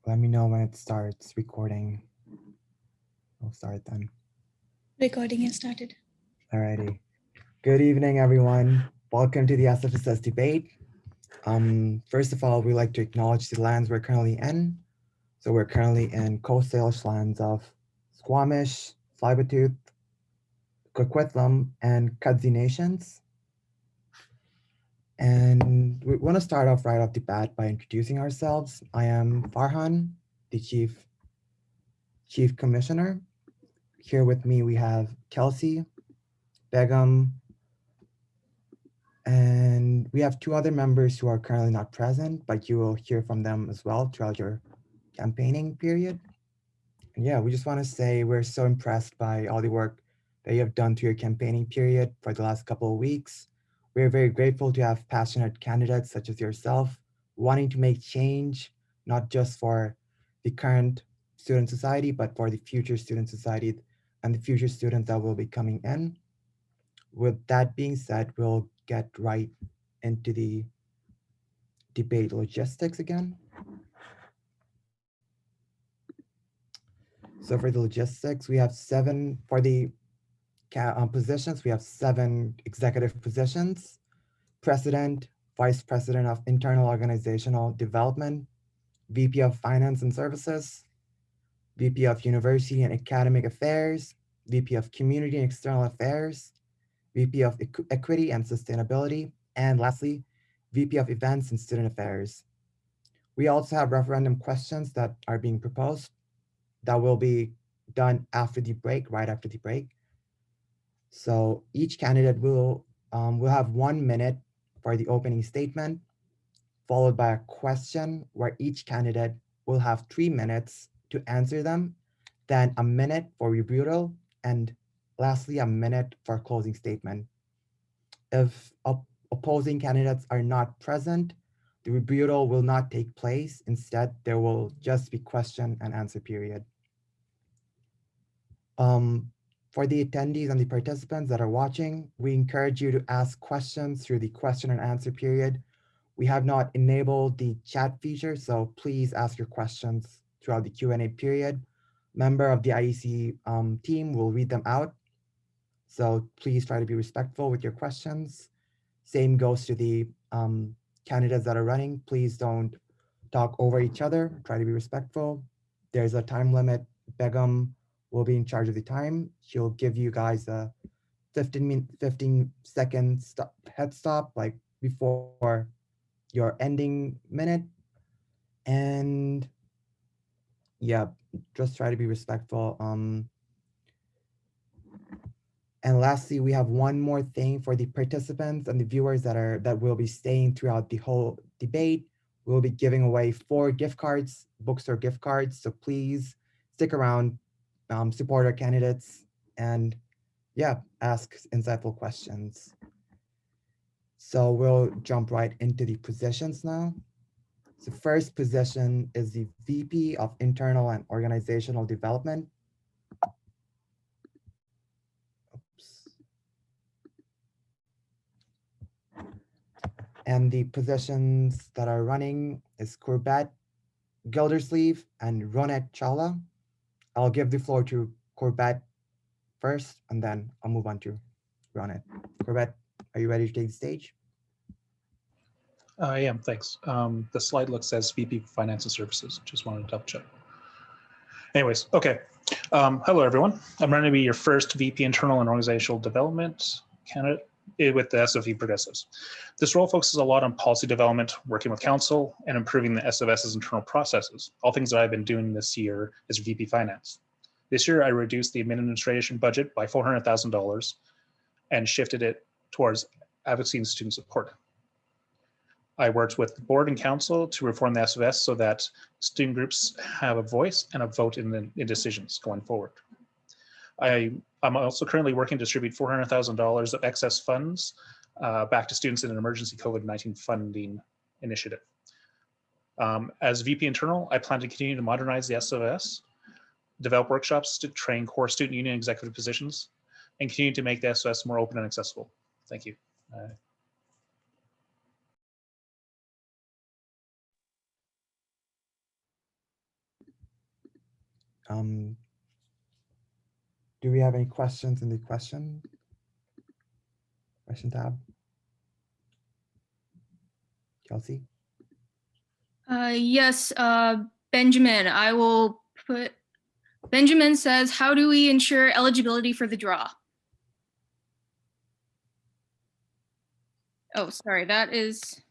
Let me know when it starts recording. We'll start then. Recording has started. Alrighty. Good evening, everyone. Welcome to the SFSS debate. First of all, we'd like to acknowledge the lands we're currently in. So we're currently in coastal lands of Squamish, Tsleil-Waututh, Coquitlam, and Kudzi nations. And we want to start off right off the bat by introducing ourselves. I am Farhan, the Chief Commissioner. Here with me, we have Kelsey, Begum, and we have two other members who are currently not present, but you will hear from them as well throughout your campaigning period. And yeah, we just want to say we're so impressed by all the work that you have done through your campaigning period for the last couple of weeks. We're very grateful to have passionate candidates such as yourself wanting to make change, not just for the current student society, but for the future student society and the future students that will be coming in. With that being said, we'll get right into the debate logistics again. So for the logistics, we have seven, for the positions, we have 7 executive positions: President, Vice President of Internal Organizational Development, VP of Finance and Services, VP of University and Academic Affairs, VP of Community and External Affairs, VP of Equity and Sustainability, and lastly, VP of Events and Student Affairs. We also have referendum questions that are being proposed that will be done after the break, right after the break. So each candidate will have 1 minute for the opening statement, followed by a question where each candidate will have 3 minutes to answer them, then a minute for rebuttal, and lastly, a minute for closing statement. If opposing candidates are not present, the rebuttal will not take place. Instead, there will just be question and answer period. For the attendees and the participants that are watching, we encourage you to ask questions through the question and answer period. We have not enabled the chat feature, so please ask your questions throughout the Q&A period. Member of the IEC team will read them out. So please try to be respectful with your questions. Same goes to the candidates that are running. Please don't talk over each other. Try to be respectful. There's a time limit. Begum will be in charge of the time. She'll give you guys a 15-second head stop, like before your ending minute. And yeah, just try to be respectful. And lastly, we have one more thing for the participants and the viewers that will be staying throughout the whole debate. We'll be giving away 4 gift cards, bookstore gift cards. So please stick around, support our candidates, and yeah, ask insightful questions. So we'll jump right into the positions now. So first position is the VP of Internal and Organizational Development. Oops. And the positions that are running is Corbett Gildersleeve and Ronet Chawla. I'll give the floor to Corbett first, and then I'll move on to Ronet. Corbett, are you ready to take the stage? I am, thanks. The slide looks as VP Finance and Services. Just wanted to double check. Anyways, okay. Hello, everyone. I'm going to be your first VP Internal and Organizational Development candidate with the SFE Progressives. This role focuses a lot on policy development, working with council, and improving the SFS's internal processes, all things that I've been doing this year as VP Finance. This year, I reduced the administration budget by $400,000 and shifted it towards advocacy and student support. I worked with the board and council to reform the SFS so that student groups have a voice and a vote in decisions going forward. I'm also currently working to distribute $400,000 of excess funds back to students in an emergency COVID-19 funding initiative. As VP Internal, I plan to continue to modernize the SFS, develop workshops to train core student union executive positions, and continue to make the SFS more open and accessible. Thank you. Um, do we have any questions in the question tab? Kelsey? Yes, Benjamin, I will put, Benjamin says, how do we ensure eligibility for the draw? Oh, sorry, that is.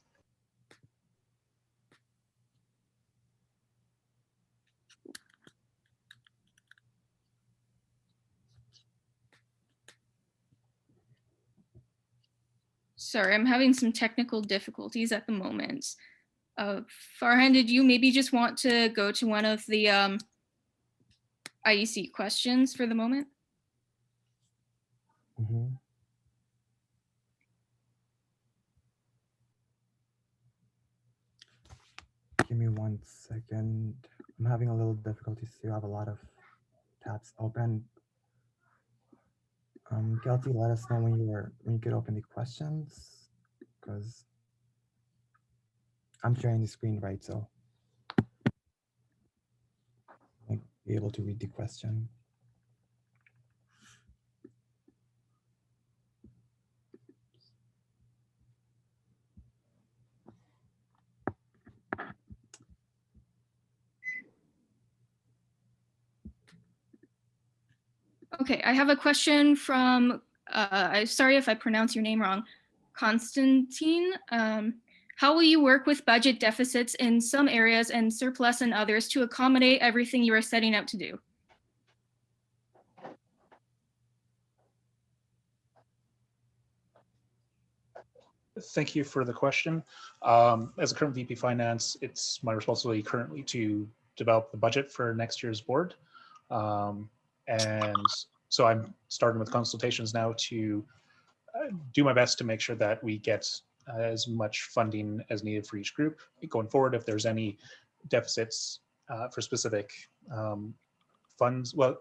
Sorry, I'm having some technical difficulties at the moment. Farhan, did you maybe just want to go to one of the IEC questions for the moment? Mhm. Give me 1 second. I'm having a little difficulty, so you have a lot of tabs open. Kelsey, let us know when you could open the questions, because I'm sharing the screen, right? So I'll be able to read the question. Okay, I have a question from, I'm sorry if I pronounce your name wrong, Constantine. How will you work with budget deficits in some areas and surplus in others to accommodate everything you are setting out to do? Thank you for the question. As a current VP Finance, it's my responsibility currently to develop the budget for next year's board. And so I'm starting with consultations now to do my best to make sure that we get as much funding as needed for each group. Going forward, if there's any deficits for specific funds, well,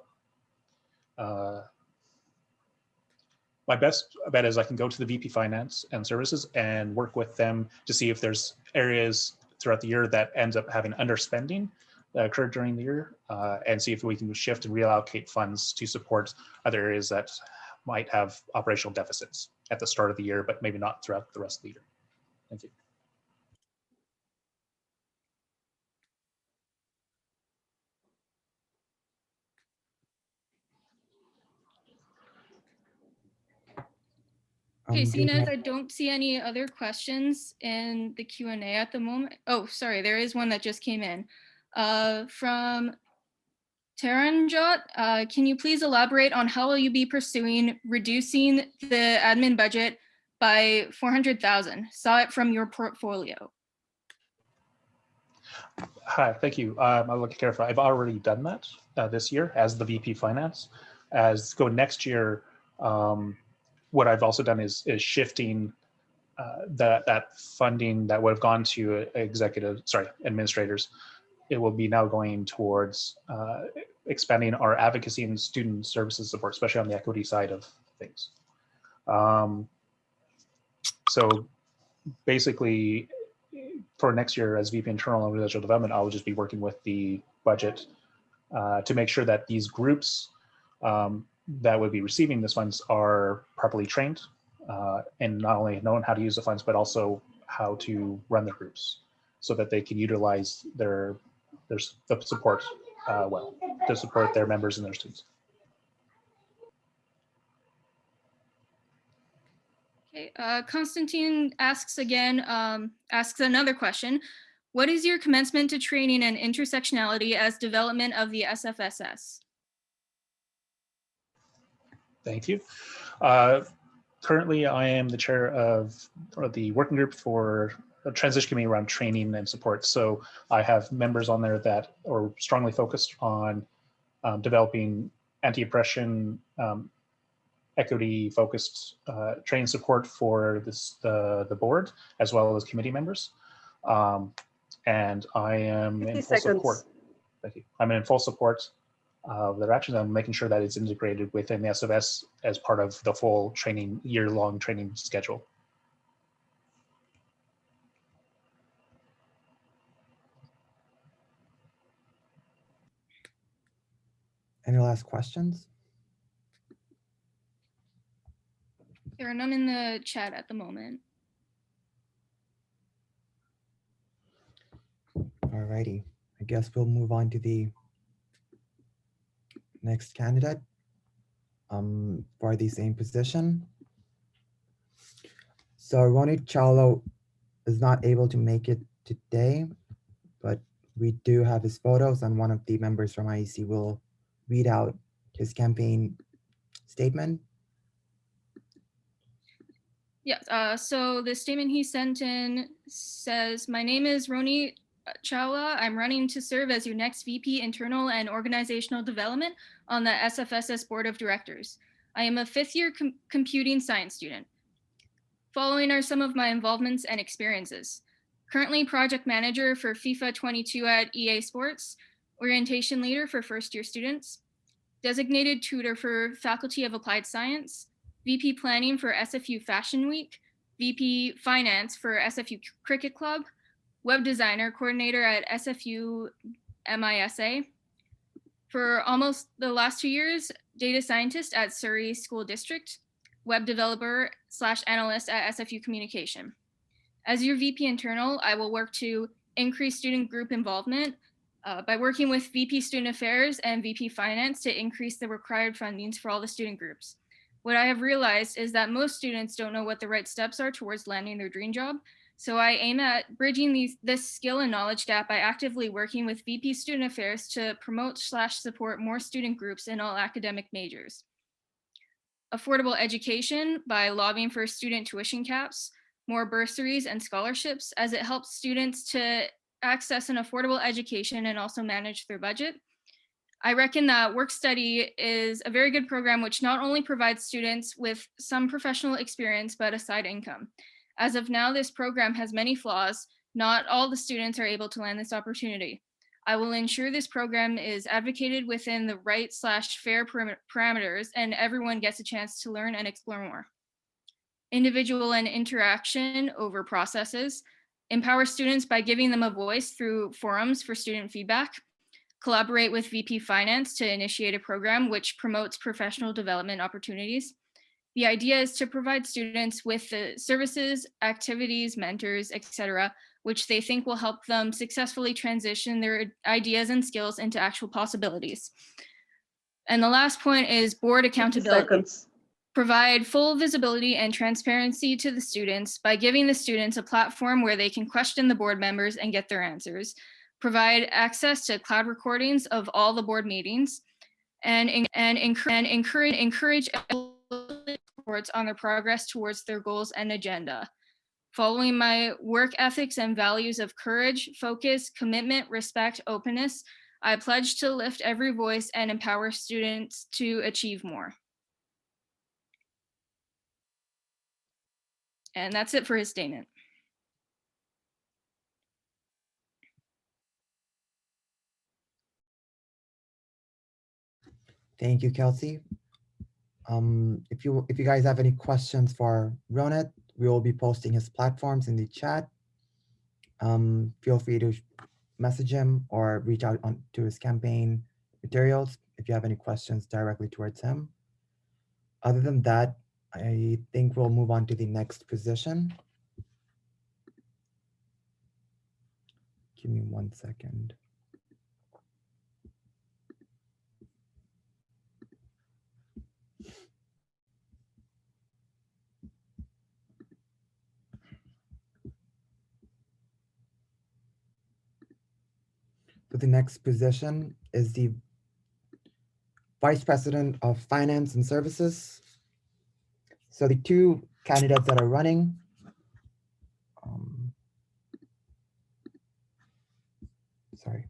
my best bet is I can go to the VP Finance and Services and work with them to see if there's areas throughout the year that ends up having underspending that occurred during the year, and see if we can shift and reallocate funds to support other areas that might have operational deficits at the start of the year, but maybe not throughout the rest of the year. Thank you. Okay, seeing Given as I don't see any other questions in the Q&A at the moment. Oh, sorry, there is one that just came in. From Taranjot, can you please elaborate on how will you be pursuing reducing the admin budget by 400,000? Saw it from your portfolio. Hi, thank you. I'll look careful. I've already done that this year as the VP Finance. As go next year, what I've also done is shifting that funding that would have gone to administrators. It will be now going towards expanding our advocacy and student services support, especially on the equity side of things. So basically, for next year as VP Internal and Residential Development, I will just be working with the budget to make sure that these groups that would be receiving these funds are properly trained and not only knowing how to use the funds, but also how to run their groups so that they can utilize their support well to support their members and their students. Okay, Constantine asks again, asks another question. What is your commencement to training and intersectionality as development of the SFSS? Thank you. Currently, I am the chair of the working group for a transition committee around training and support. So I have members on there that are strongly focused on developing anti-oppression, equity-focused training support for the board, as well as committee members. And I am in full support. Thank you. I'm in full support of their actions. I'm making sure that it's integrated within the SFS as part of the full training, year-long training schedule. Any last questions? There are none in the chat at the moment. Alrighty, I guess we'll move on to the next candidate for the same position. So Ronit Chawla is not able to make it today, but we do have his photos, and one of the members from IEC will read out his campaign statement. Yes, so the statement he sent in says, "My name is Roni Chawla. I'm running to serve as your next VP Internal and Organizational Development on the SFSS Board of Directors. I am a fifth-year computing science student. Following are some of my involvements and experiences. Currently project manager for FIFA 22 at EA Sports, orientation leader for first-year students, designated tutor for Faculty of Applied Science, VP Planning for SFU Fashion Week, VP Finance for SFU Cricket Club, Web Designer Coordinator at SFU MISA. For almost the last 2 years, Data Scientist at Surrey School District, Web Developer / Analyst at SFU Communication. As your VP Internal, I will work to increase student group involvement by working with VP Student Affairs and VP Finance to increase the required fundings for all the student groups. What I have realized is that most students don't know what the right steps are towards landing their dream job. So I aim at bridging this skill and knowledge gap by actively working with VP Student Affairs to promote / support more student groups in all academic majors. Affordable education by lobbying for student tuition caps, more bursaries and scholarships, as it helps students to access an affordable education and also manage their budget. I reckon that work study is a very good program which not only provides students with some professional experience, but a side income. As of now, this program has many flaws. Not all the students are able to land this opportunity. I will ensure this program is advocated within the right / fair parameters and everyone gets a chance to learn and explore more. Individual and interaction over processes. Empower students by giving them a voice through forums for student feedback. Collaborate with VP Finance to initiate a program which promotes professional development opportunities. The idea is to provide students with the services, activities, mentors, etc., which they think will help them successfully transition their ideas and skills into actual possibilities. And the last point is board accountability. Provide full visibility and transparency to the students by giving the students a platform where they can question the board members and get their answers. Provide access to cloud recordings of all the board meetings, and encourage reports on their progress towards their goals and agenda. Following my work ethics and values of courage, focus, commitment, respect, openness, I pledge to lift every voice and empower students to achieve more. And that's it for his statement. Thank you, Kelsey. If you guys have any questions for Ronit, we will be posting his platforms in the chat. Feel free to message him or reach out to his campaign materials if you have any questions directly towards him. Other than that, I think we'll move on to the next position. Give me 1 second. So the next position is the Vice President of Finance and Services. So the two candidates that are running, sorry.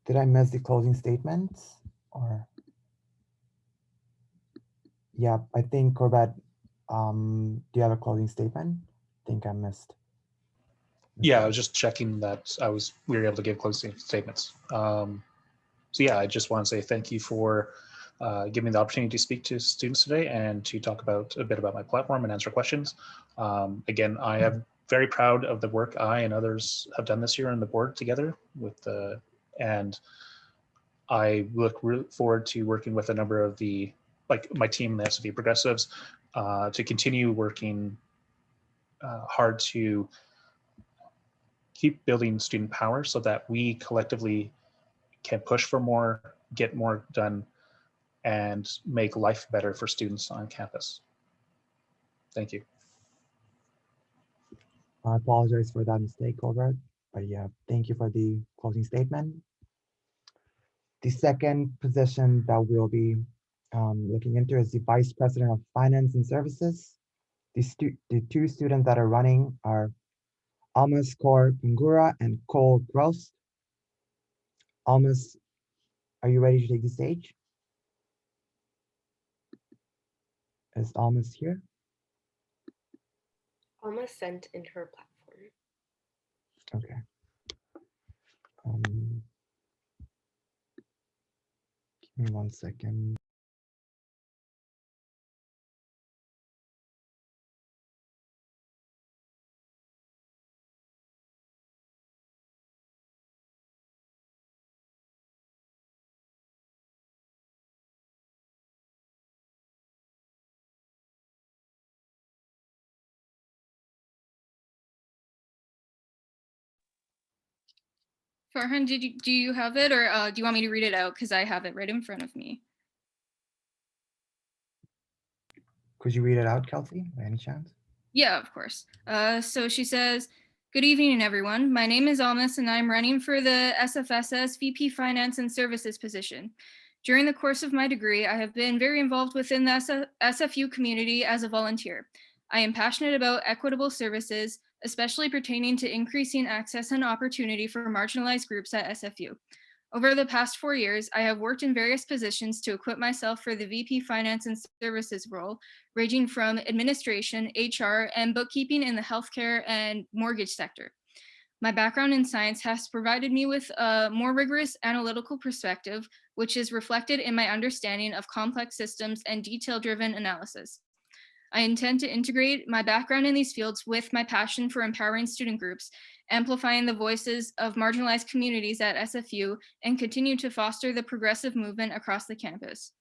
Did I miss the closing statements or? Yeah, I think Corbett, do you have a closing statement? I think I missed. Yeah, I was just checking that we were able to give closing statements. So yeah, I just want to say thank you for giving me the opportunity to speak to students today and to talk about a bit about my platform and answer questions. Again, I am very proud of the work I and others have done this year on the board together with the And I look forward to working with a number of my team, the SFU Progressives, to continue working hard to keep building student power so that we collectively can push for more, get more done, and make life better for students on campus. Thank you. I apologize for that mistake, Colbert, but yeah, thank you for the closing statement. The second position that we'll be looking into is the Vice President of Finance and Services. The two students that are running are Almas Kaur Pingura and Cole Gross. Almas, are you ready to take the stage? Is Almas here? Almost sent into her platform. Okay. Give me 1 second. Farhan, do you have it, or do you want me to read it out? Because I have it right in front of me. Could you read it out, Kelsey, by any chance? Yeah, of course. So she says, "Good evening, everyone. My name is Almas, and I'm running for the SFSS VP Finance and Services position. During the course of my degree, I have been very involved within the SFU community as a volunteer. I am passionate about equitable services, especially pertaining to increasing access and opportunity for marginalized groups at SFU. Over the past 4 years, I have worked in various positions to equip myself for the VP Finance and Services role, ranging from administration, HR, and bookkeeping in the healthcare and mortgage sector. My background in science has provided me with a more rigorous analytical perspective, which is reflected in my understanding of complex systems and detail-driven analysis. I intend to integrate my background in these fields with my passion for empowering student groups, amplifying the voices of marginalized communities at SFU, and continue to foster the progressive movement across the campus.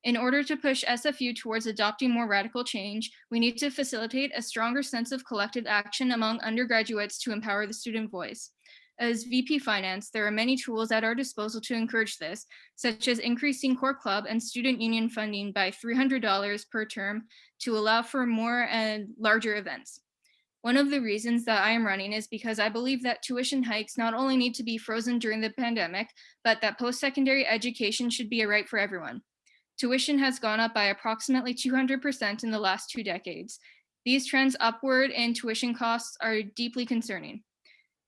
In order to push SFU towards adopting more radical change, we need to facilitate a stronger sense of collective action among undergraduates to empower the student voice. As VP Finance, there are many tools at our disposal to encourage this, such as increasing core club and student union funding by $300 per term to allow for more and larger events. One of the reasons that I am running is because I believe that tuition hikes not only need to be frozen during the pandemic, but that post-secondary education should be a right for everyone. Tuition has gone up by approximately 200% in the last 2 decades. These trends upward in tuition costs are deeply concerning.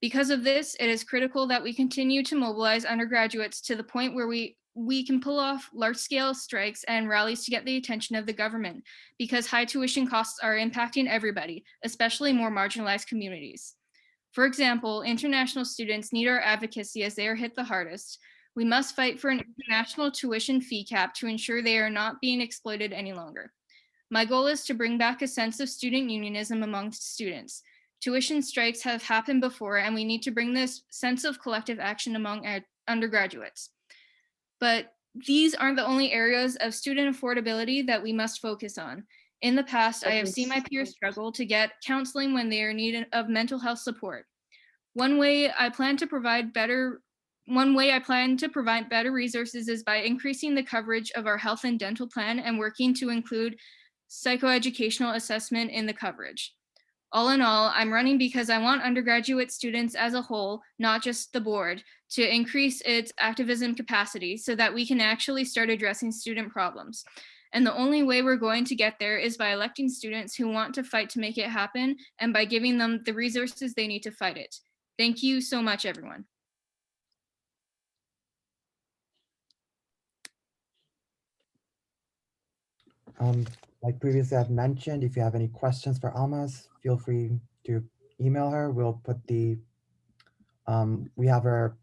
Because of this, it is critical that we continue to mobilize undergraduates to the point where we can pull off large-scale strikes and rallies to get the attention of the government, because high tuition costs are impacting everybody, especially more marginalized communities. For example, international students need our advocacy as they are hit the hardest. We must fight for an international tuition fee cap to ensure they are not being exploited any longer. My goal is to bring back a sense of student unionism amongst students. Tuition strikes have happened before, and we need to bring this sense of collective action among our undergraduates. But these aren't the only areas of student affordability that we must focus on. In the past, I have seen my peers struggle to get counseling when they are in need of mental health support. One way I plan to provide better resources is by increasing the coverage of our health and dental plan and working to include psychoeducational assessment in the coverage. All in all, I'm running because I want undergraduate students as a whole, not just the board, to increase its activism capacity so that we can actually start addressing student problems. And the only way we're going to get there is by electing students who want to fight to make it happen and by giving them the resources they need to fight it. Thank you so much, everyone. Like previously I've mentioned, if you have any questions for Almas, feel free to email her. We'll put we have her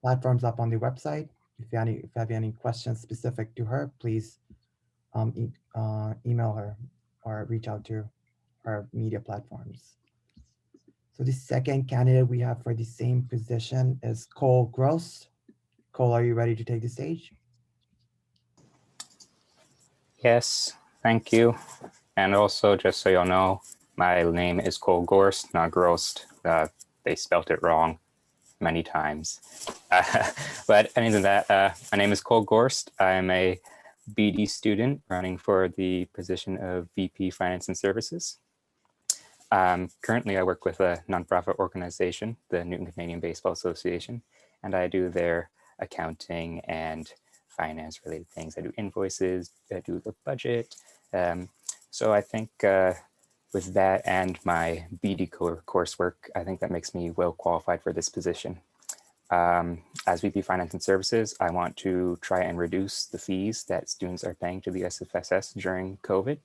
platforms up on the website. If you have any questions specific to her, please email her or reach out to our media platforms. So the second candidate we have for the same position is Cole Gross. Cole, are you ready to take the stage? Yes, thank you. And also, just so y'all know, my name is Cole Gorst, not Grost. They spelt it wrong many times. But other than that, my name is Cole Gorst. I'm a BD student running for the position of VP Finance and Services. Currently, I work with a nonprofit organization, the Newton Canadian Baseball Association, and I do their accounting and finance related things. I do invoices, I do the budget. So I think with that and my BD coursework, I think that makes me well qualified for this position. As VP Finance and Services, I want to try and reduce the fees that students are paying to the SFSS during COVID.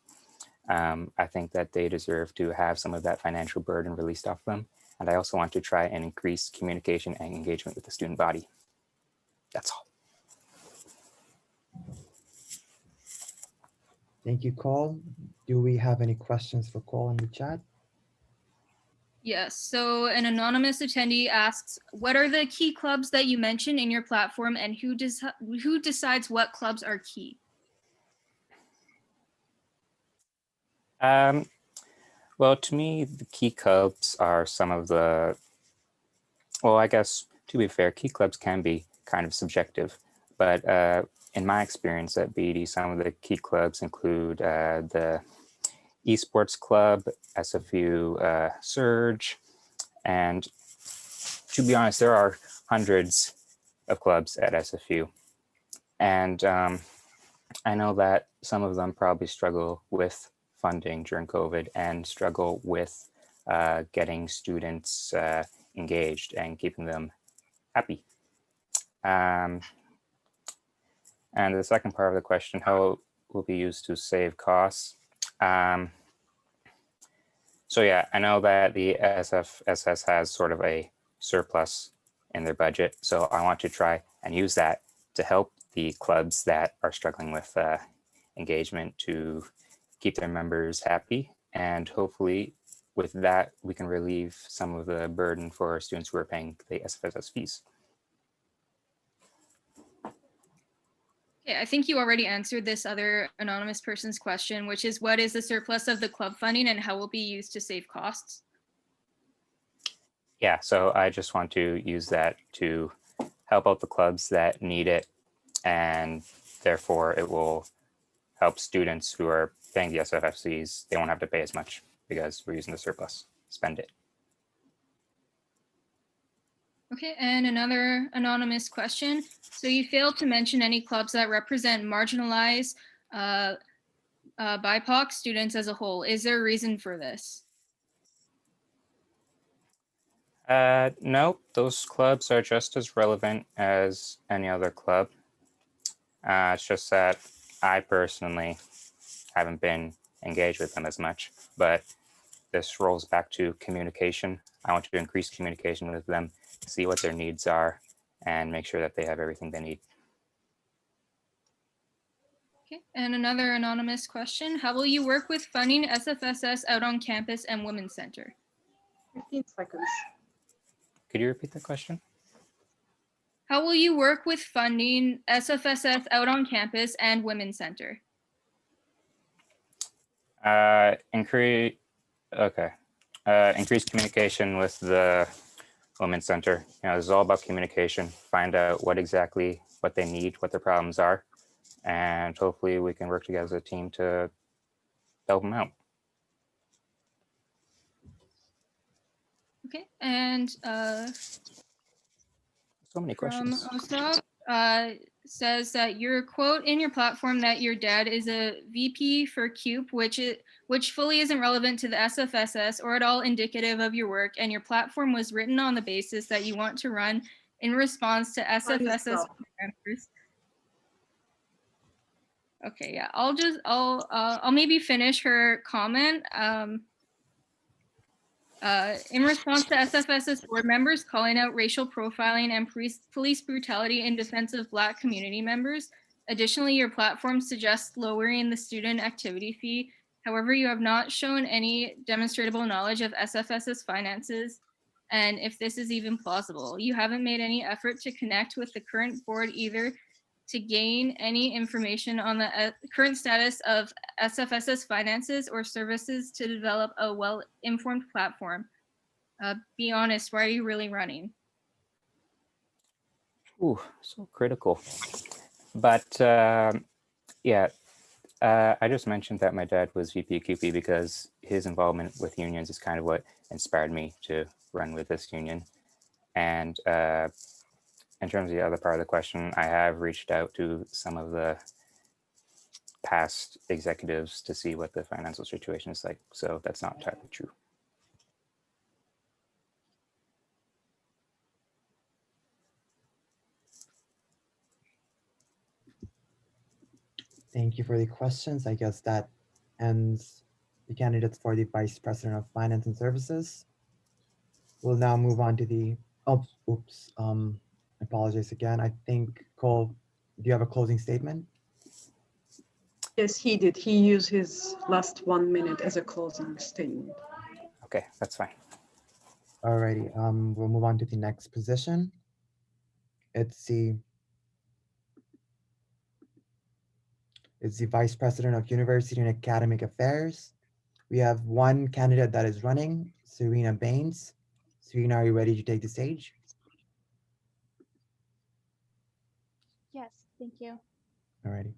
I think that they deserve to have some of that financial burden released off them. And I also want to try and increase communication and engagement with the student body. That's all. Thank you, Cole. Do we have any questions for Cole in the chat? Yes, so an anonymous attendee asks, what are the key clubs that you mentioned in your platform and who decides what clubs are key? Well, to me, the key clubs are some of the, well, I guess to be fair, key clubs can be kind of subjective, but in my experience at BD, some of the key clubs include the Esports Club, SFU Surge, and to be honest, there are hundreds of clubs at SFU. And I know that some of them probably struggle with funding during COVID and struggle with getting students engaged and keeping them happy. And the second part of the question, how it will be used to save costs. So yeah, I know that the SFSS has sort of a surplus in their budget. So I want to try and use that to help the clubs that are struggling with engagement to keep their members happy. And hopefully with that, we can relieve some of the burden for students who are paying the SFSS fees. Okay, I think you already answered this other anonymous person's question, which is what is the surplus of the club funding and how will it be used to save costs? Yeah, so I just want to use that to help out the clubs that need it, and therefore it will help students who are paying the SFFCs. They won't have to pay as much because we're using the surplus. Spend it. Okay, and another anonymous question. So you failed to mention any clubs that represent marginalized BIPOC students as a whole. Is there a reason for this? No, those clubs are just as relevant as any other club. It's just that I personally haven't been engaged with them as much, but this rolls back to communication. I want to increase communication with them, see what their needs are, and make sure that they have everything they need. Okay, and another anonymous question. How will you work with funding SFSS out on campus and Women's Center? 15 seconds. Could you repeat that question? How will you work with funding SFSS out on campus and Women's Center? Increase communication with the Women's Center. You know, this is all about communication. Find out what they need, what their problems are, and hopefully we can work together as a team to help them out. Okay, and So many questions. From Osop, says that your quote in your platform that your dad is a VP for CUPE, which fully isn't relevant to the SFSS or at all indicative of your work, and your platform was written on the basis that you want to run in response to SFSS members. Okay, yeah, I'll maybe finish her comment. In response to SFS's board members calling out racial profiling and police brutality in defense of Black community members. Additionally, your platform suggests lowering the student activity fee. However, you have not shown any demonstrable knowledge of SFS's finances and if this is even plausible. You haven't made any effort to connect with the current board either to gain any information on the current status of SFS's finances or services to develop a well-informed platform. Be honest, why are you really running? Ooh, so critical. But yeah, I just mentioned that my dad was VP QP because his involvement with unions is kind of what inspired me to run with this union. And in terms of the other part of the question, I have reached out to some of the past executives to see what the financial situation is like. So that's not entirely true. Thank you for the questions. I guess that ends the candidates for the Vice President of Finance and Services. We'll now move on to the, apologies again. I think, Cole, do you have a closing statement? Yes, he did. He used his last 1 minute as a closing statement. Okay, that's fine. Alrighty, we'll move on to the next position. It's the Vice President of University and Academic Affairs. We have one candidate that is running, Serena Baines. Serena, are you ready to take the stage? Yes, thank you. Alrighty.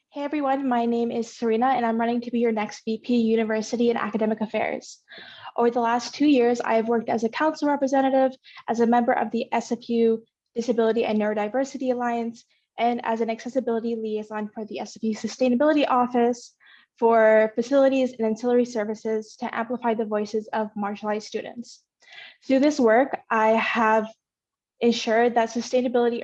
Hey everyone, my name is Serena and I'm running to be your next VP University and Academic Affairs. Over the last 2 years, I've worked as a council representative, as a member of the SFU Disability and Neurodiversity Alliance, and as an accessibility liaison for the SFU Sustainability Office for facilities and ancillary services to amplify the voices of marginalized students. Through this work, I have ensured that sustainability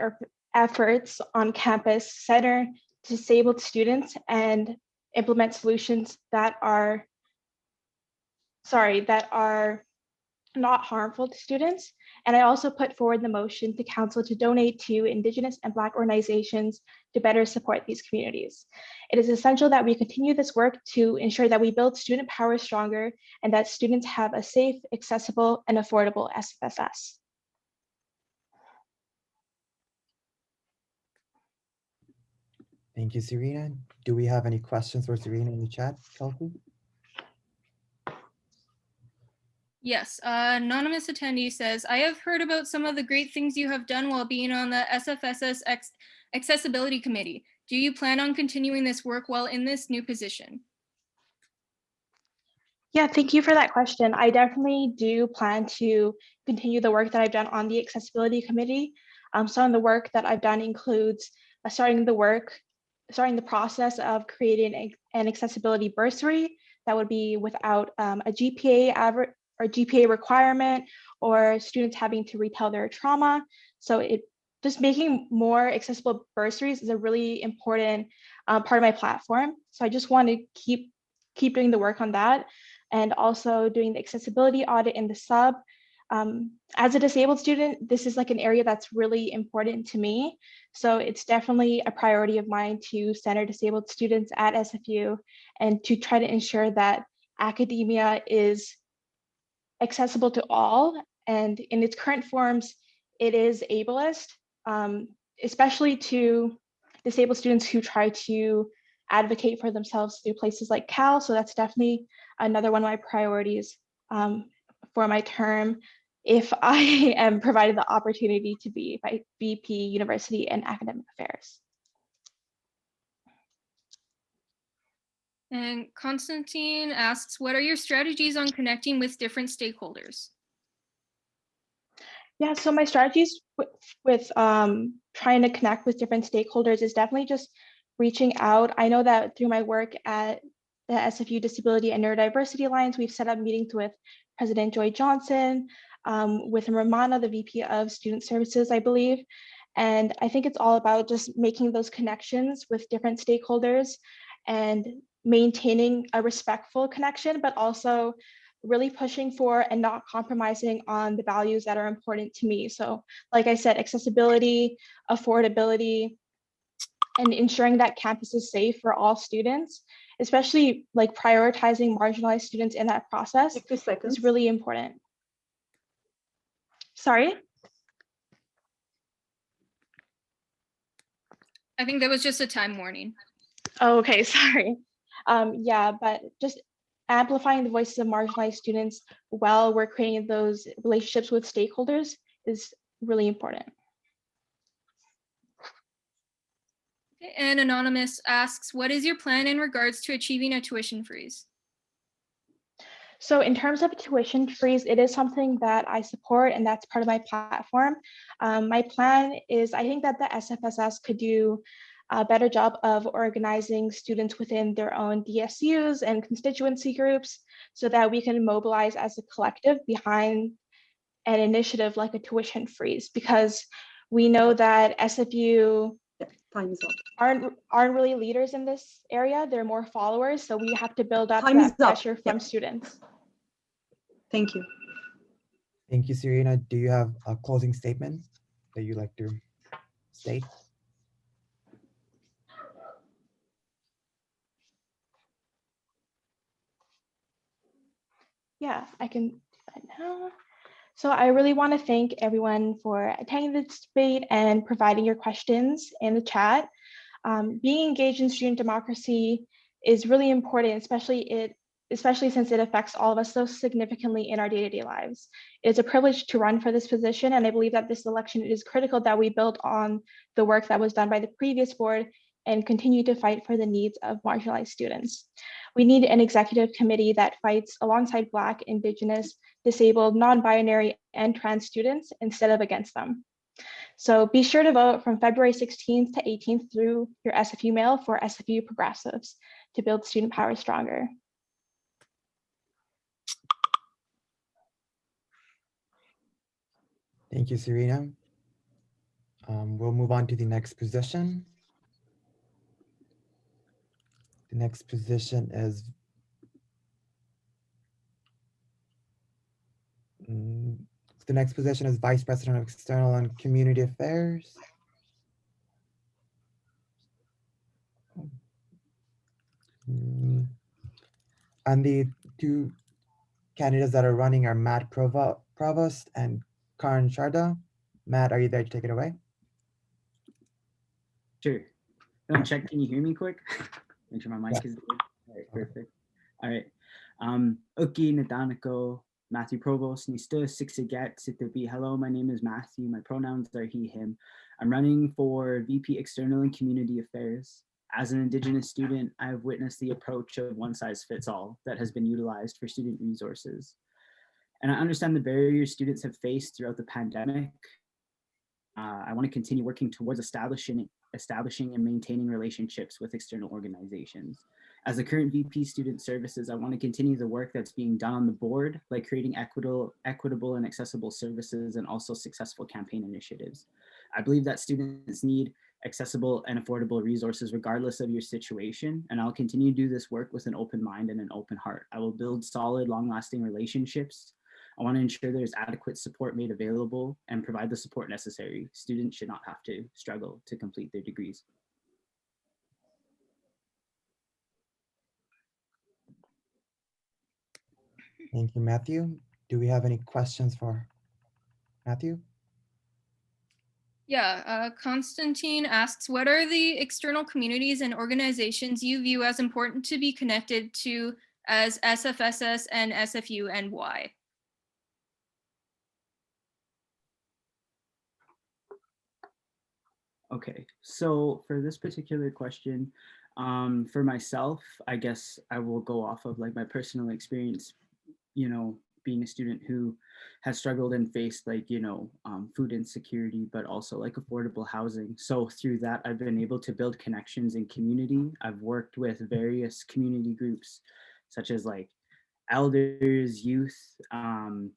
efforts on campus center disabled students and implement solutions that are not harmful to students. And I also put forward the motion to council to donate to Indigenous and Black organizations to better support these communities. It is essential that we continue this work to ensure that we build student power stronger and that students have a safe, accessible, and affordable SFSS. Thank you, Serena. Do we have any questions for Serena in the chat, Kelsey? Yes, anonymous attendee says, I have heard about some of the great things you have done while being on the SFSS Accessibility Committee. Do you plan on continuing this work while in this new position? Yeah, thank you for that question. I definitely do plan to continue the work that I've done on the Accessibility Committee. Some of the work that I've done includes starting the process of creating an accessibility bursary that would be without a GPA average or GPA requirement or students having to retell their trauma. So just making more accessible bursaries is a really important part of my platform. So I just want to keep doing the work on that, and also doing the accessibility audit in the sub. As a disabled student, this is like an area that's really important to me. So it's definitely a priority of mine to center disabled students at SFU and to try to ensure that academia is accessible to all. And in its current forms, it is ableist, especially to disabled students who try to advocate for themselves through places like Cal. So that's definitely another one of my priorities for my term if I am provided the opportunity to be by VP University and Academic Affairs. And Constantine asks, what are your strategies on connecting with different stakeholders? Yeah, so my strategies with trying to connect with different stakeholders is definitely just reaching out. I know that through my work at the SFU Disability and Neurodiversity Alliance, we've set up meetings with President Joy Johnson, with Ramana, the VP of Student Services, I believe. And I think it's all about just making those connections with different stakeholders and maintaining a respectful connection, but also really pushing for and not compromising on the values that are important to me. So like I said, accessibility, affordability, and ensuring that campus is safe for all students. especially like prioritizing marginalized students in that process 60 seconds. is really important. Sorry? I think that was just a time warning. Oh, okay, sorry. Yeah, but just amplifying the voices of marginalized students while we're creating those relationships with stakeholders is really important. Okay, and Anonymous asks, what is your plan in regards to achieving a tuition freeze? So in terms of tuition freeze, it is something that I support and that's part of my platform. My plan is, I think that the SFSS could do a better job of organizing students within their own DSUs and constituency groups so that we can mobilize as a collective behind an initiative like a tuition freeze, because we know that SFU Time is up. aren't really leaders in this area. They're more followers. So we have to build up Time is that up. pressure from students. Thank you. Thank you, Serena. Do you have a closing statement that you'd like to state? Yeah, I can do that now. So I really want to thank everyone for attending this debate and providing your questions in the chat. Being engaged in student democracy is really important, especially since it affects all of us so significantly in our day-to-day lives. It's a privilege to run for this position, and I believe that this election it is critical that we build on the work that was done by the previous board and continue to fight for the needs of marginalized students. We need an executive committee that fights alongside Black, Indigenous, disabled, non-binary, and trans students instead of against them. So be sure to vote from February 16th to 18th through your SFU mail for SFU progressives to build student power stronger. Thank you, Serena. We'll move on to the next position. The next position is Vice President of External and Community Affairs. And the two candidates that are running are Matt Provost and Chardon. Matt, are you there to take it away? Sure. Check, can you hear me quick? Make sure my mic Yeah. is there. All right, perfect. All right. Uki Nadanako, Matthew Provost, Nista Sixigat Sitabi. Hello, my name is Matthew. My pronouns are he, him. I'm running for VP External and Community Affairs. As an Indigenous student, I have witnessed the approach of one size fits all that has been utilized for student resources. And I understand the barriers students have faced throughout the pandemic. I want to continue working towards establishing and maintaining relationships with external organizations. As a current VP Student Services, I want to continue the work that's being done on the board, like creating equitable and accessible services and also successful campaign initiatives. I believe that students need accessible and affordable resources regardless of your situation, and I'll continue to do this work with an open mind and an open heart. I will build solid, long-lasting relationships. I want to ensure there's adequate support made available and provide the support necessary. Students should not have to struggle to complete their degrees. Thank you, Matthew. Do we have any questions for Matthew? Yeah, Constantine asks, what are the external communities and organizations you view as important to be connected to as SFSS and SFU, and why? Okay, so for this particular question, for myself, I guess I will go off of like my personal experience, you know, being a student who has struggled and faced like, you know, food insecurity, but also like affordable housing. So through that, I've been able to build connections in community. I've worked with various community groups, such as like elders, youth,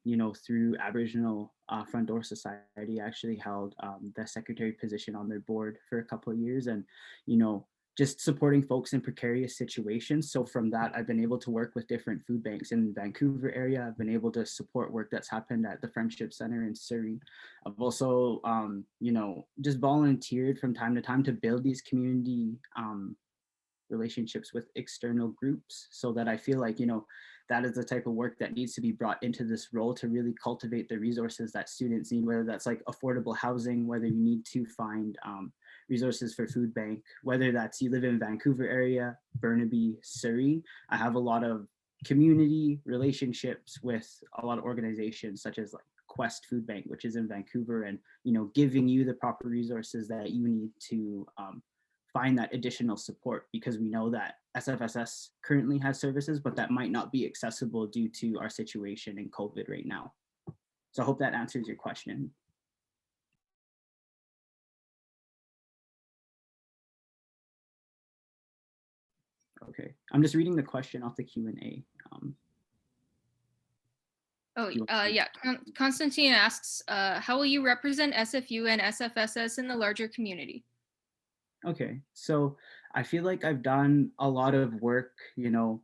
you know, through Aboriginal Front Door Society. I actually held the secretary position on their board for a couple of years, and, you know, just supporting folks in precarious situations. So from that, I've been able to work with different food banks in the Vancouver area. I've been able to support work that's happened at the Friendship Center in Surrey. I've also, you know, just volunteered from time to time to build these community relationships with external groups, so that I feel like, that is the type of work that needs to be brought into this role to really cultivate the resources that students need, whether that's like affordable housing, whether you need to find resources for food bank, whether that's you live in Vancouver area, Burnaby, Surrey. I have a lot of community relationships with a lot of organizations such as like Quest Food Bank, which is in Vancouver, and giving you the proper resources that you need to find that additional support, because we know that SFSS currently has services, but that might not be accessible due to our situation in COVID right now. So I hope that answers your question. Okay, I'm just reading the question off the Q&A. Yeah, Constantine asks, how will you represent SFU and SFSS in the larger community? Okay, so I feel like I've done a lot of work,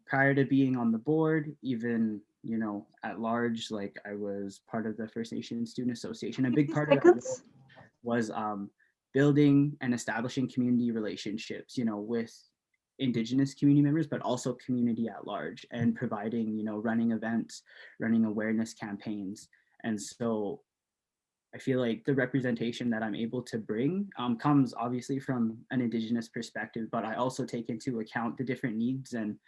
prior to being on the board, even, at large, like I was part of the First Nation Student Association. A big part of that was building and establishing community relationships, with Indigenous community members, but also community at large, and providing, running events, running awareness campaigns. And so I feel like the representation that I'm able to bring comes obviously from an Indigenous perspective, but I also take into account the different needs and,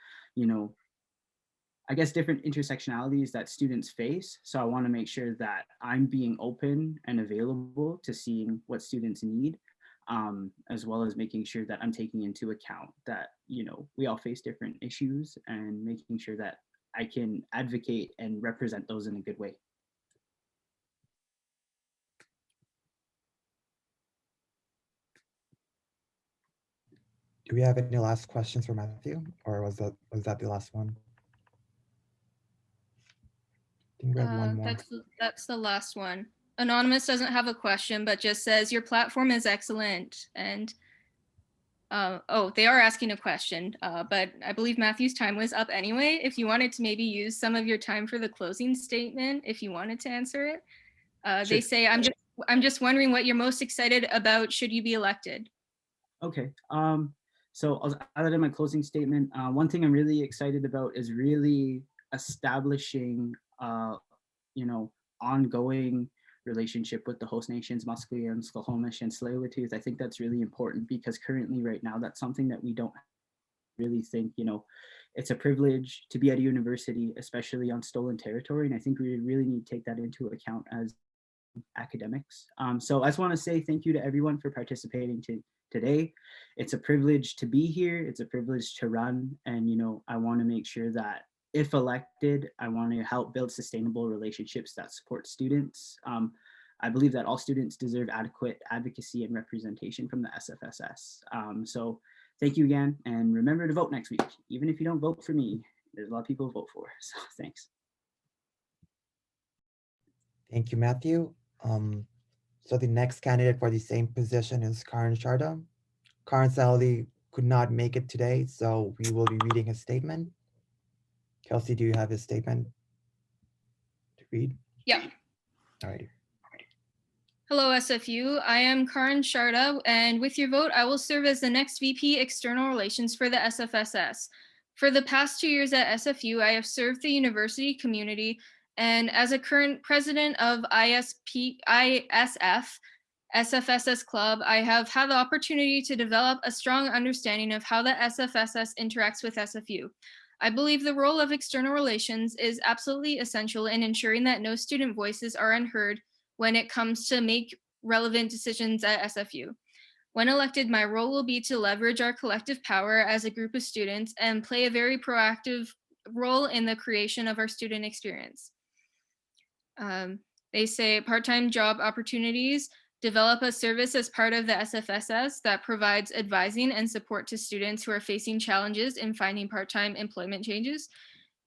I guess different intersectionalities that students face. So I want to make sure that I'm being open and available to seeing what students need, as well as making sure that I'm taking into account that, we all face different issues, and making sure that I can advocate and represent those in a good way. Do we have any last questions for Matthew, or was that the last one? I think we have one more. That's the last one. Anonymous doesn't have a question, but just says your platform is excellent. And they are asking a question, but I believe Matthew's time was up anyway. If you wanted to maybe use some of your time for the closing statement, if you wanted to answer it. Sure. They say, I'm just wondering what you're most excited about should you be elected. Okay. So I'll add that in my closing statement. One thing I'm really excited about is really establishing, ongoing relationship with the host nations, Musqueam, Squamish, and Tsleil-Waututh. I think that's really important, because currently right now, that's something that we don't really think, it's a privilege to be at a university, especially on stolen territory. And I think we really need to take that into account as academics. So I just want to say thank you to everyone for participating today. It's a privilege to be here. It's a privilege to run. And, I want to make sure that if elected, I want to help build sustainable relationships that support students. I believe that all students deserve adequate advocacy and representation from the SFSS. So thank you again. And remember to vote next week. Even if you don't vote for me, there's a lot of people to vote for. So thanks. Thank you, Matthew. So the next candidate for the same position is Chardon. Karen sadly could not make it today, so we will be reading his statement. Kelsey, do you have his statement to read? Yeah. All righty. Hello, SFU. I am Karan Sharda, and with your vote, I will serve as the next VP External Relations for the SFSS. For the past 2 years at SFU, I have served the university community, and as a current president of ISF, SFSS Club, I have had the opportunity to develop a strong understanding of how the SFSS interacts with SFU. I believe the role of external relations is absolutely essential in ensuring that no student voices are unheard when it comes to make relevant decisions at SFU. When elected, my role will be to leverage our collective power as a group of students and play a very proactive role in the creation of our student experience. They say part-time job opportunities, develop a service as part of the SFSS that provides advising and support to students who are facing challenges in finding part-time employment changes,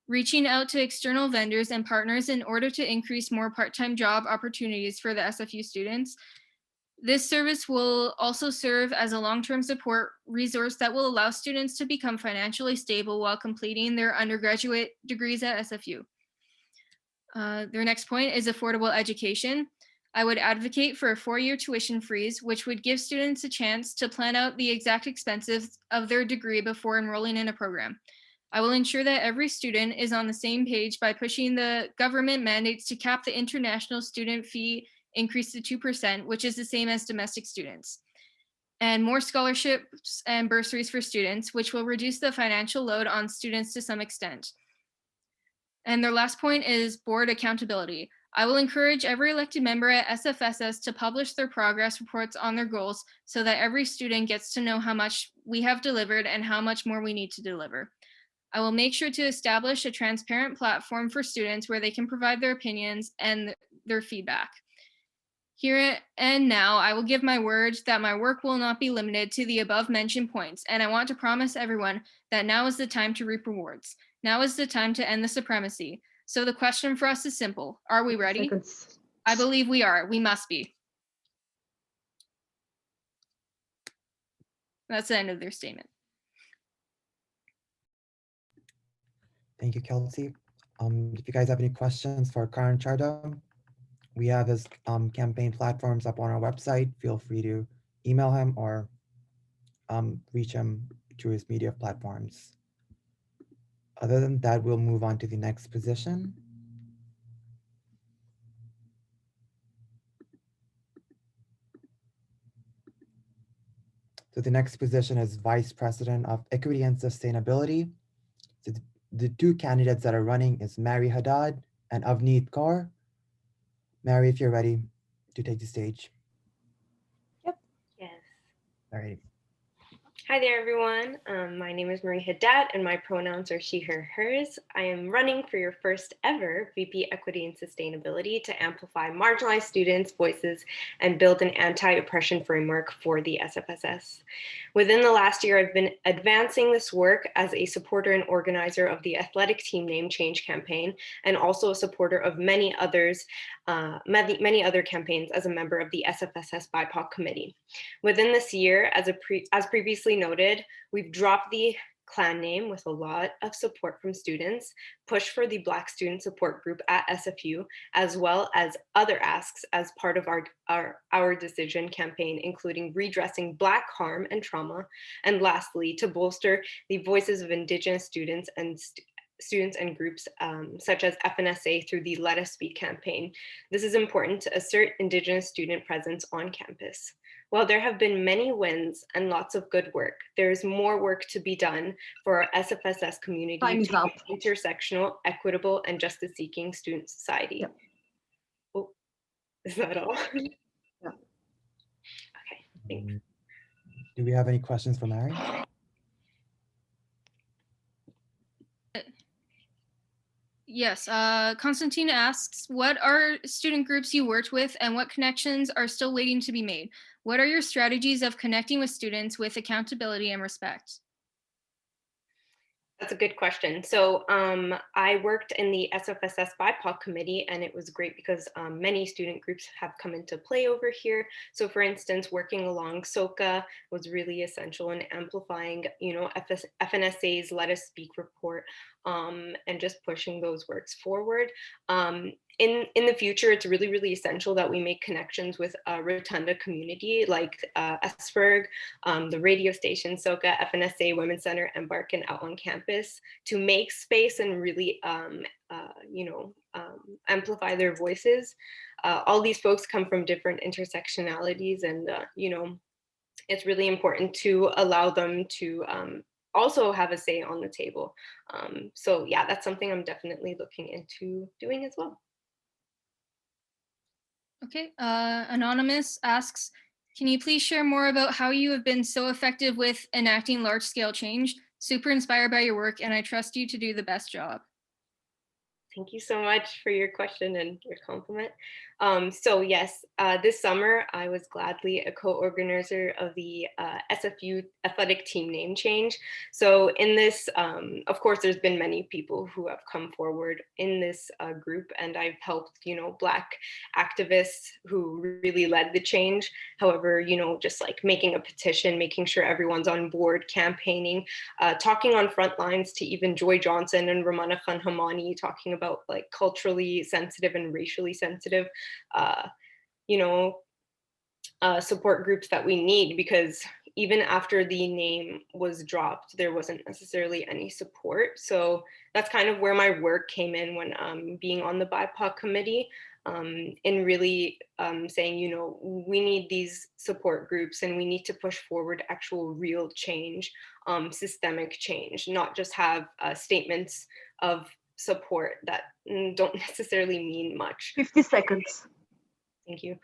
reaching out to external vendors and partners in order to increase more part-time job opportunities for the SFU students. This service will also serve as a long-term support resource that will allow students to become financially stable while completing their undergraduate degrees at SFU. Their next point is affordable education. I would advocate for a 4-year tuition freeze, which would give students a chance to plan out the exact expenses of their degree before enrolling in a program. I will ensure that every student is on the same page by pushing the government mandates to cap the international student fee increase to 2%, which is the same as domestic students, and more scholarships and bursaries for students, which will reduce the financial load on students to some extent. And their last point is board accountability. I will encourage every elected member at SFSS to publish their progress reports on their goals so that every student gets to know how much we have delivered and how much more we need to deliver. I will make sure to establish a transparent platform for students where they can provide their opinions and their feedback. Here and now, I will give my word that my work will not be limited to the above mentioned points, and I want to promise everyone that now is the time to reap rewards. Now is the time to end the supremacy. So the question for us is simple. Are we ready? Seconds. I believe we are. We must be. That's the end of their statement. Thank you, Kelsey. If you guys have any questions for Karan Chardon, we have his campaign platforms up on our website. Feel free to email him or reach him through his media platforms. Other than that, we'll move on to the next position. So the next position is Vice President of Equity and Sustainability. So the two candidates that are running is Mary Haddad and Avneet Kaur. Mary, if you're ready to take the stage. Yes. All right. Hi there, everyone. My name is Marie Haddad, and my pronouns are she, her, hers. I am running for your first ever VP Equity and Sustainability to amplify marginalized students' voices and build an anti-oppression framework for the SFSS. Within the last year, I've been advancing this work as a supporter and organizer of the athletic team name change campaign, and also a supporter of many other campaigns as a member of the SFSS BIPOC committee. Within this year, as previously noted, we've dropped the clan name with a lot of support from students, pushed for the Black Student Support Group at SFU, as well as other asks as part of our decision campaign, including redressing Black harm and trauma, and lastly, to bolster the voices of Indigenous students and groups such as FNSA through the Let Us Speak campaign. This is important to assert Indigenous student presence on campus. While there have been many wins and lots of good work, there is more work to be done for our SFSS community Time is to up. be intersectional, equitable, and justice-seeking student society. Yep. Oh, is that all? Yeah. Okay, thanks. Do we have any questions for Mary? Yes, Constantine asks, what are student groups you worked with and what connections are still waiting to be made? What are your strategies of connecting with students with accountability and respect? That's a good question. So I worked in the SFSS BIPOC committee, and it was great because many student groups have come into play over here. So for instance, working along SOCA was really essential in amplifying, FNSA's Let Us Speak report and just pushing those works forward. In the future, it's really, really essential that we make connections with Rotunda community like Esberg, the radio station, SOCA, FNSA, Women's Center, Embark, and out on campus to make space and really, amplify their voices. All these folks come from different intersectionalities, and, it's really important to allow them to also have a say on the table. So yeah, that's something I'm definitely looking into doing as well. Okay, Anonymous asks, can you please share more about how you have been so effective with enacting large-scale change? Super inspired by your work, and I trust you to do the best job. Thank you so much for your question and your compliment. So yes, this summer I was gladly a co-organizer of the SFU athletic team name change. So in this, of course, there's been many people who have come forward in this group, and I've helped, Black activists who really led the change. However, just like making a petition, making sure everyone's on board, campaigning, talking on front lines to even Joy Johnson and Ramana Khan Hamani, talking about like culturally sensitive and racially sensitive you know, support groups that we need, because even after the name was dropped, there wasn't necessarily any support. So that's kind of where my work came in when being on the BIPOC committee, in really saying, you know, we need these support groups and we need to push forward actual real change, systemic change, not just have statements of support that don't necessarily mean much. 50 seconds. Thank you.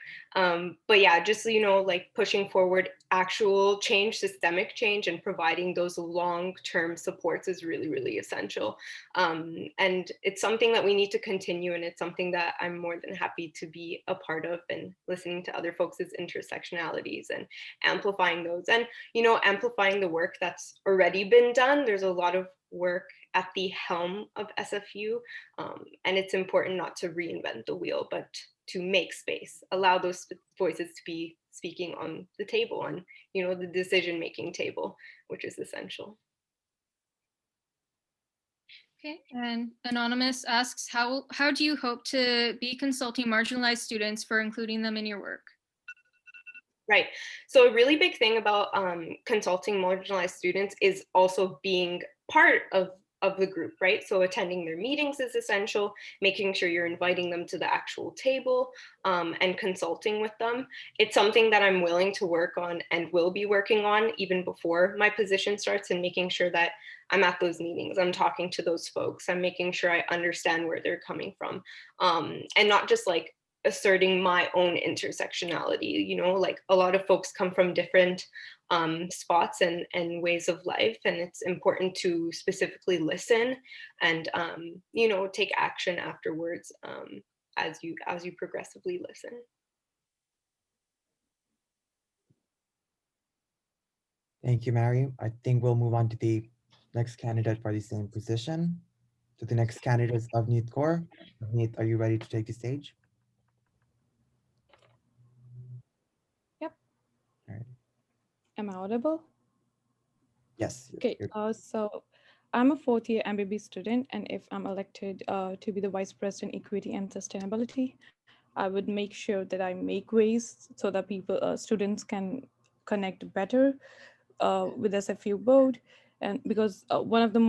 But yeah, just, you know, like pushing forward actual change, systemic change, and providing those long-term supports is really, really essential. And it's something that we need to continue, and it's something that I'm more than happy to be a part of, and listening to other folks' intersectionalities and amplifying those, and, you know, amplifying the work that's already been done. There's a lot of work at the helm of SFU, and it's important not to reinvent the wheel, but to make space, allow those voices to be speaking on the table, on, you know, the decision-making table, which is essential. Okay, and Anonymous asks, how do you hope to be consulting marginalized students for including them in your work? Right. So a really big thing about consulting marginalized students is also being part of the group, right? So attending their meetings is essential, making sure you're inviting them to the actual table, and consulting with them. It's something that I'm willing to work on and will be working on even before my position starts, and making sure that I'm at those meetings, I'm talking to those folks, I'm making sure I understand where they're coming from, and not just like asserting my own intersectionality. You know, like a lot of folks come from different spots and ways of life, and it's important to specifically listen and you know, take action afterwards, as you progressively listen. Thank you, Mary. I think we'll move on to the next candidate for the same position. So the next candidate is Avneet Kaur. Avneet, are you ready to take the stage? Yep. All right. Am I audible? Yes. Okay, so I'm a fourth year MBB student, and if I'm elected to be the Vice President Equity and Sustainability, I would make sure that I make ways so that students can connect better with SFU board. And because one of the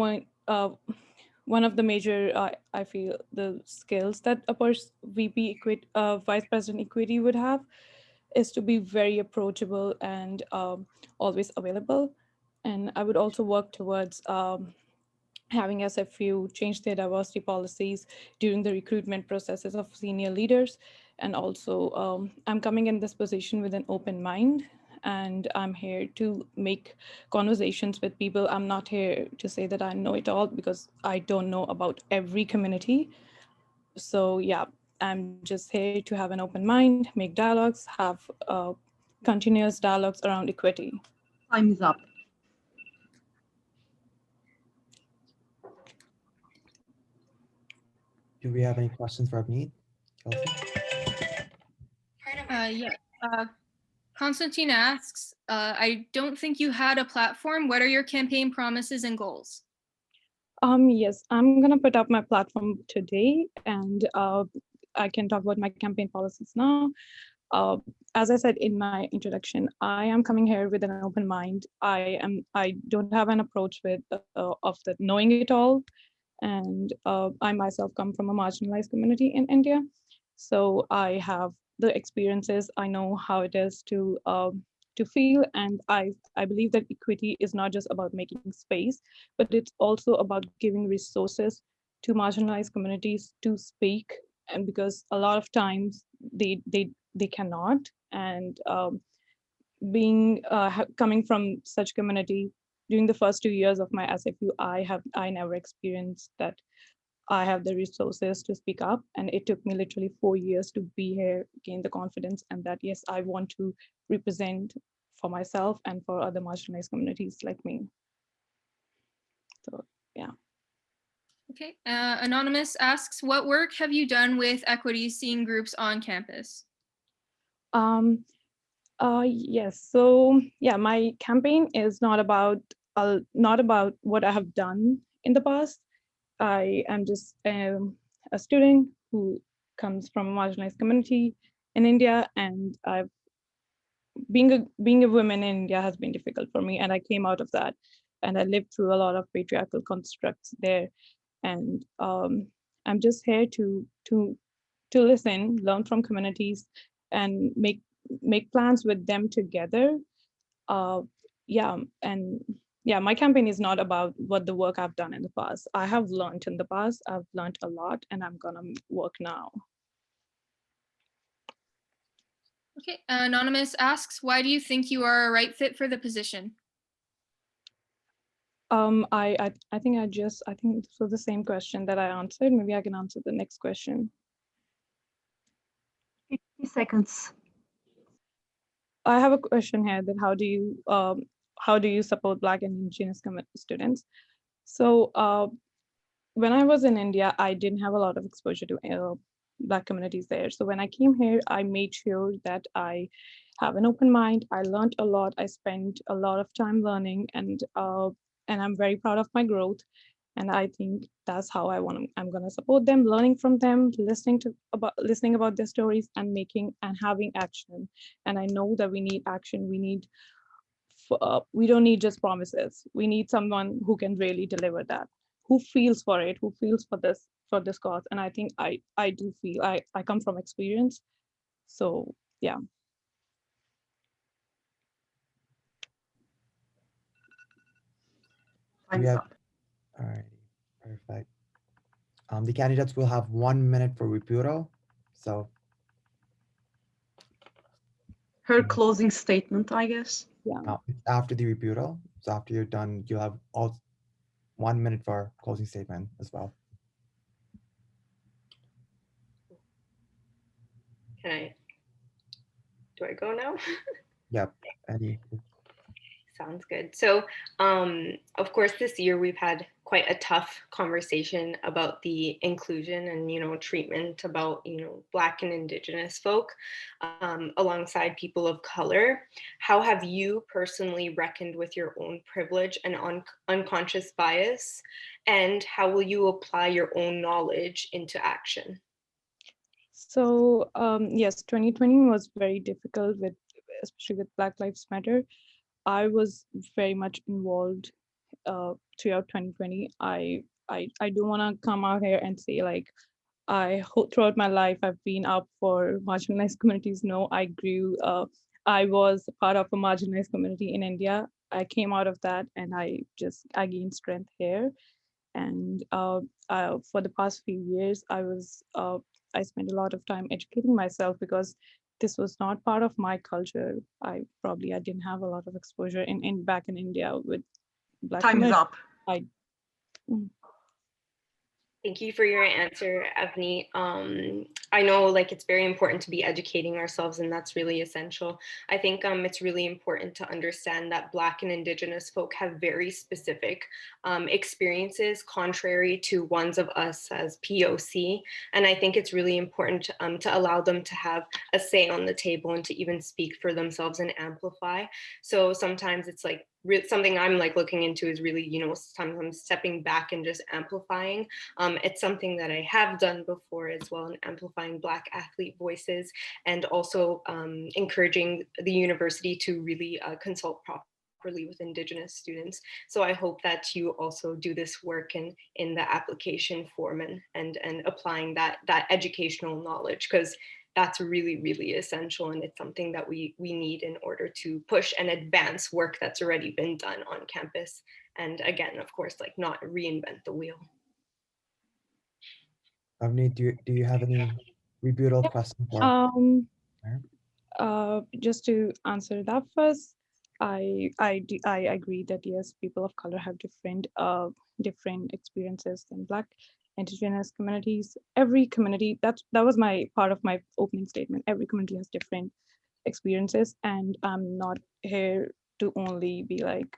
major, I feel, the skills that a Vice President Equity would have is to be very approachable and always available. And I would also work towards having SFU change their diversity policies during the recruitment processes of senior leaders. And also, I'm coming in this position with an open mind, and I'm here to make conversations with people. I'm not here to say that I know it all, because I don't know about every community. So yeah, I'm just here to have an open mind, make dialogues, have continuous dialogues around equity. Time's up. Do we have any questions for Avneet? Yeah. Constantine asks, I don't think you had a platform. What are your campaign promises and goals? Yes, I'm gonna put up my platform today, and I can talk about my campaign policies now. As I said in my introduction, I am coming here with an open mind. I don't have an approach with of the knowing it all, and I myself come from a marginalized community in India, so I have the experiences. I know how it is to feel, and I believe that equity is not just about making space, but it's also about giving resources to marginalized communities to speak, and because a lot of times they cannot, and coming from such community during the first 2 years of my SFU, I never experienced that I have the resources to speak up, and it took me literally 4 years to be here, gain the confidence, and that yes, I want to represent for myself and for other marginalized communities like me. So yeah. Okay, Anonymous asks, what work have you done with Equities seeing groups on campus? Yes, so yeah, my campaign is not about what I have done in the past. I am just a student who comes from a marginalized community in India, and being a woman in India has been difficult for me, and I came out of that, and I lived through a lot of patriarchal constructs there, and I'm just here to listen, learn from communities, and make plans with them together. Yeah, and yeah, my campaign is not about what the work I've done in the past. I have learned in the past, I've learned a lot, and I'm gonna work now. Okay, Anonymous asks, why do you think you are a right fit for the position? I think I think this was the same question that I answered. Maybe I can answer the next question. 50 seconds. I have a question here that how do you support Black and Indigenous students? So when I was in India, I didn't have a lot of exposure to Black communities there. So when I came here, I made sure that I have an open mind. I learned a lot. I spent a lot of time learning, and I'm very proud of my growth. And I think that's how I'm gonna support them, learning from them, listening about their stories, and having action. And I know that we need action. We don't need just promises. We need someone who can really deliver that, who feels for it, who feels for this cause. And I think I do feel I come from experience. So yeah. We have, all right, perfect. The candidates will have 1 minute for rebuttal. So Her closing statement, I guess. Yeah. after the rebuttal, so after you're done, you'll have all 1 minute for closing statement as well. Do I go now? Yep. Any? Sounds good. So, of course, this year we've had quite a tough conversation about the inclusion and, treatment about, Black and Indigenous folk alongside people of color. How have you personally reckoned with your own privilege and unconscious bias? And how will you apply your own knowledge into action? So yes, 2020 was very difficult especially with Black Lives Matter. I was very much involved throughout 2020. I do want to come out here and say, like, throughout my life I've been up for marginalized communities. No, I was part of a marginalized community in India. I came out of that, and I gained strength here. And for the past few years, I spent a lot of time educating myself, because this was not part of my culture. I didn't have a lot of exposure back in India with Black Time is up. Thank you for your answer, Avni. I know it's very important to be educating ourselves, and that's really essential. I think it's really important to understand that Black and Indigenous folk have very specific experiences contrary to ones of us as POC. And I think it's really important to allow them to have a say on the table and to even speak for themselves and amplify. So sometimes it's something I'm looking into is really, sometimes stepping back and just amplifying. It's something that I have done before as well, in amplifying Black athlete voices, and also encouraging the university to really consult properly with Indigenous students. So I hope that you also do this work in the application form and applying that educational knowledge, because that's really, really essential. And it's something that we need in order to push and advance work that's already been done on campus. And again, of course, not reinvent the wheel. Avni, do you have any rebuttal questions? Just to answer that first, I agree that yes, people of color have different experiences than Black, Indigenous communities. Every community, that was my part of my opening statement. Every community has different experiences, and I'm not here to only be like,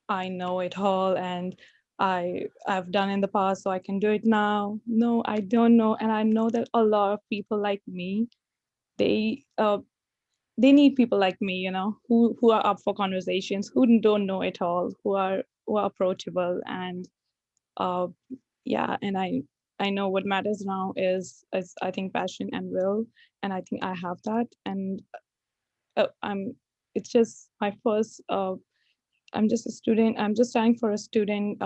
I know it all and I've done in the past, so I can do it now. No, I don't know, and I know that a lot of people like me, they need people like me, who are up for conversations, who don't know it all, who are approachable, and yeah, and I know what matters now is I think passion and will, and I think I have that. And it's just my first. I'm just a student. I'm just trying for a student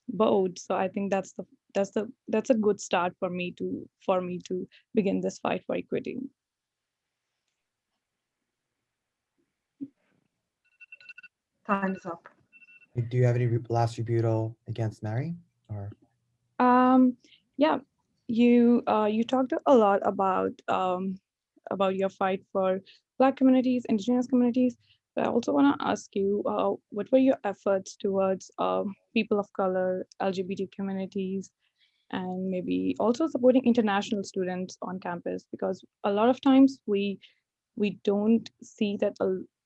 board. So I think that's a good start for me to begin this fight for equity. Time is up. Do you have any last rebuttal against Mary? Or Yeah, you talked a lot about your fight for Black communities, Indigenous communities. But I also want to ask you, what were your efforts towards people of color, LGBT communities, and maybe also supporting international students on campus? Because a lot of times we don't see that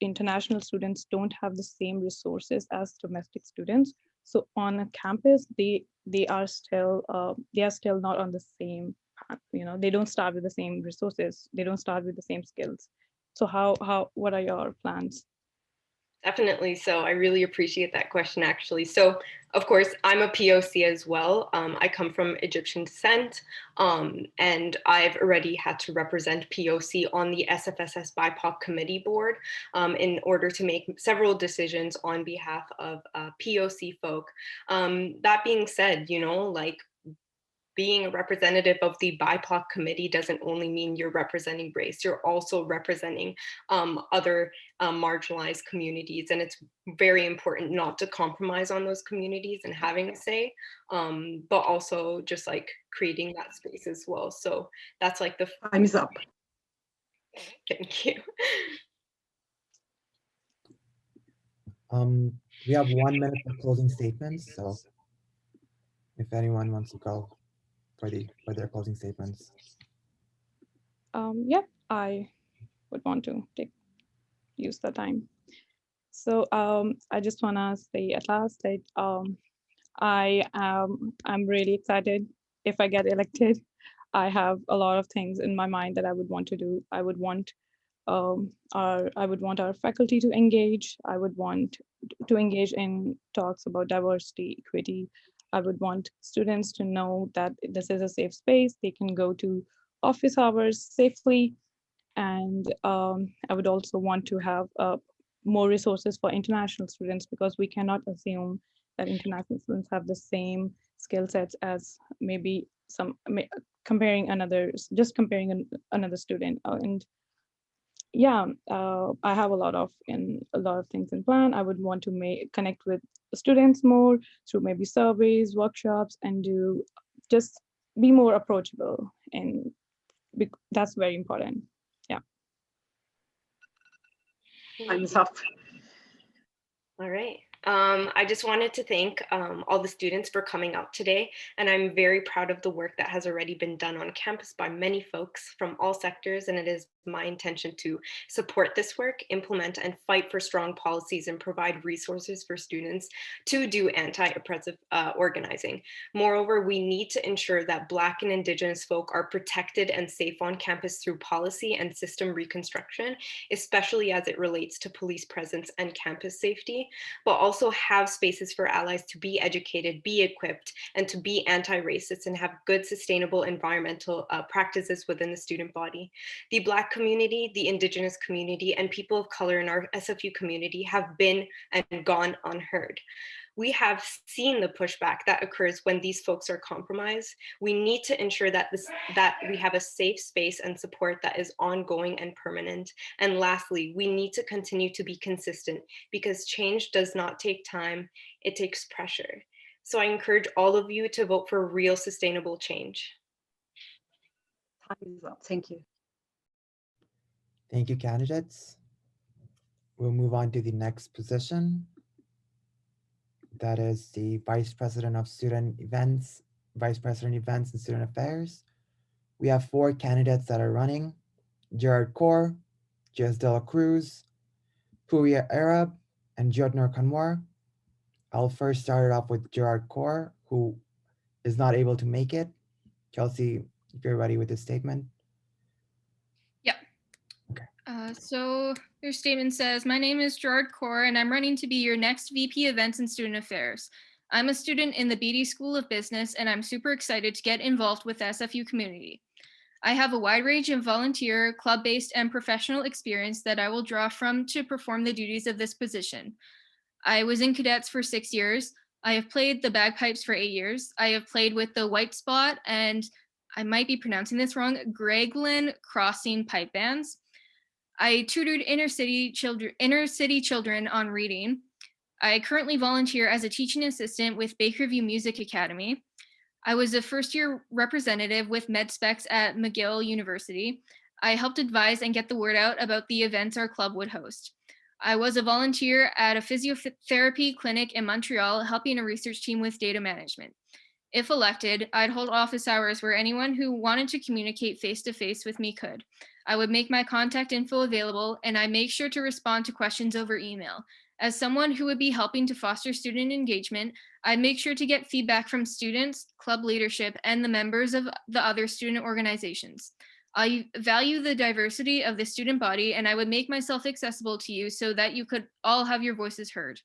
international students don't have the same resources as domestic students. So on a campus, they are still not on the same path. They don't start with the same resources. They don't start with the same skills. So what are your plans? Definitely. So I really appreciate that question, actually. So, of course, I'm a POC as well. I come from Egyptian descent, and I've already had to represent POC on the SFSS BIPOC committee board in order to make several decisions on behalf of POC folk. That being said, like, being a representative of the BIPOC committee doesn't only mean you're representing race, you're also representing other marginalized communities. And it's very important not to compromise on those communities and having a say, but also just like creating that space as well. So that's like the— Time is up. Thank you. we have 1 minute for closing statements. So if anyone wants to go for their closing statements. Yep, I would want to use the time. So I just want to say at last that I'm really excited if I get elected. I have a lot of things in my mind that I would want to do. I would want our faculty to engage. I would want to engage in talks about diversity, equity. I would want students to know that this is a safe space. They can go to office hours safely. And I would also want to have more resources for international students, because we cannot assume that international students have the same skill sets as maybe comparing another student. And yeah, I have a lot of things in plan. I would want to connect with students more through maybe surveys, workshops, and just be more approachable. And that's very important. Yeah. Time is up. All right. I just wanted to thank all the students for coming out today, and I'm very proud of the work that has already been done on campus by many folks from all sectors, and it is my intention to support this work, implement and fight for strong policies, and provide resources for students to do anti-oppressive organizing. Moreover, we need to ensure that Black and Indigenous folk are protected and safe on campus through policy and system reconstruction, especially as it relates to police presence and campus safety, but also have spaces for allies to be educated, be equipped, and to be anti-racist and have good, sustainable environmental practices within the student body. The Black community, the Indigenous community, and people of color in our SFU community have been and gone unheard. We have seen the pushback that occurs when these folks are compromised. We need to ensure that we have a safe space and support that is ongoing and permanent. And lastly, we need to continue to be consistent, because change does not take time, it takes pressure. So I encourage all of you to vote for real sustainable change. Time is up. Thank you. Thank you, candidates. We'll move on to the next position. That is the Vice President of Student Events, Vice President Events and Student Affairs. We have 4 candidates that are running: Gerard Kaur, Jess De La Cruz, Pouya Arab, and Jyotner Kanwar. I'll first start it off with Gerard Kaur, who is not able to make it. Kelsey, if you're ready with this statement. Yeah. Okay. So your statement says, "My name is Gerard Kaur, and I'm running to be your next VP Events and Student Affairs. I'm a student in the BD School of Business, and I'm super excited to get involved with the SFU community. I have a wide range of volunteer, club-based, and professional experience that I will draw from to perform the duties of this position. I was in cadets for 6 years. I have played the bagpipes for 8 years. I have played with the White Spot and, I might be pronouncing this wrong, Greglin Crossing pipe bands. I tutored inner city children on reading. I currently volunteer as a teaching assistant with Bakerview Music Academy. I was a first-year representative with MedSpecs at McGill University. I helped advise and get the word out about the events our club would host. I was a volunteer at a physiotherapy clinic in Montreal, helping a research team with data management. If elected, I'd hold office hours where anyone who wanted to communicate face-to-face with me could. I would make my contact info available, and I make sure to respond to questions over email. As someone who would be helping to foster student engagement, I make sure to get feedback from students, club leadership, and the members of the other student organizations. I value the diversity of the student body, and I would make myself accessible to you so that you could all have your voices heard.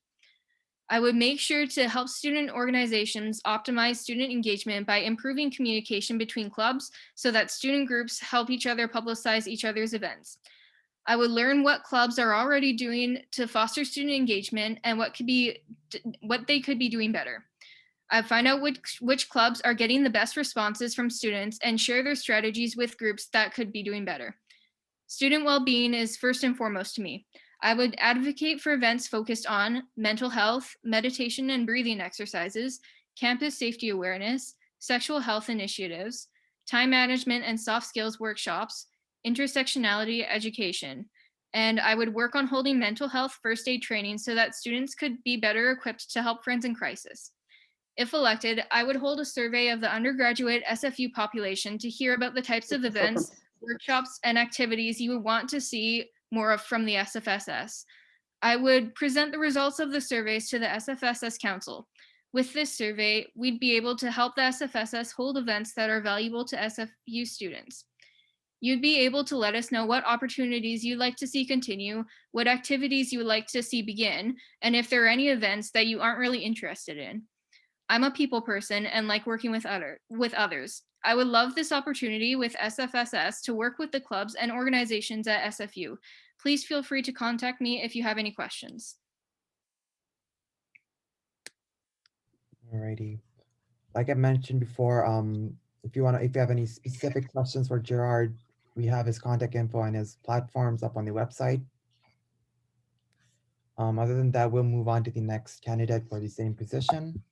I would make sure to help student organizations optimize student engagement by improving communication between clubs so that student groups help each other publicize each other's events. I would learn what clubs are already doing to foster student engagement and what they could be doing better. I'd find out which clubs are getting the best responses from students and share their strategies with groups that could be doing better. Student well-being is first and foremost to me. I would advocate for events focused on mental health, meditation and breathing exercises, campus safety awareness, sexual health initiatives, time management and soft skills workshops, intersectionality education. And I would work on holding mental health first aid training so that students could be better equipped to help friends in crisis. If elected, I would hold a survey of the undergraduate SFU population to hear about the types of events, workshops, and activities you would want to see more of from the SFSS. I would present the results of the surveys to the SFSS Council. With this survey, we'd be able to help the SFSS hold events that are valuable to SFU students. You'd be able to let us know what opportunities you'd like to see continue, what activities you would like to see begin, and if there are any events that you aren't really interested in. I'm a people person and like working with others. I would love this opportunity with SFSS to work with the clubs and organizations at SFU. Please feel free to contact me if you have any questions. Alrighty. Like I mentioned before, if you have any specific questions for Gerard, we have his contact info and his platforms up on the website. Other than that, we'll move on to the next candidate for the same position.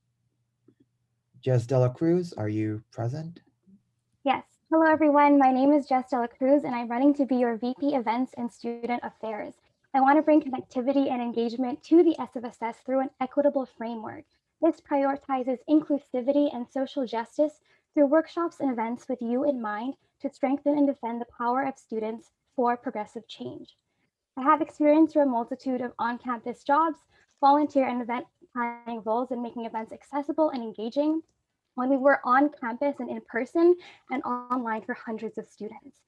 Jess De La Cruz, are you present? Yes. Hello, everyone. My name is Jess De La Cruz, and I'm running to be your VP Events and Student Affairs. I want to bring connectivity and engagement to the SFSS through an equitable framework. This prioritizes inclusivity and social justice through workshops and events with you in mind to strengthen and defend the power of students for progressive change. I have experience through a multitude of on-campus jobs, volunteer and event planning roles in making events accessible and engaging when we were on campus and in person and online for hundreds of students.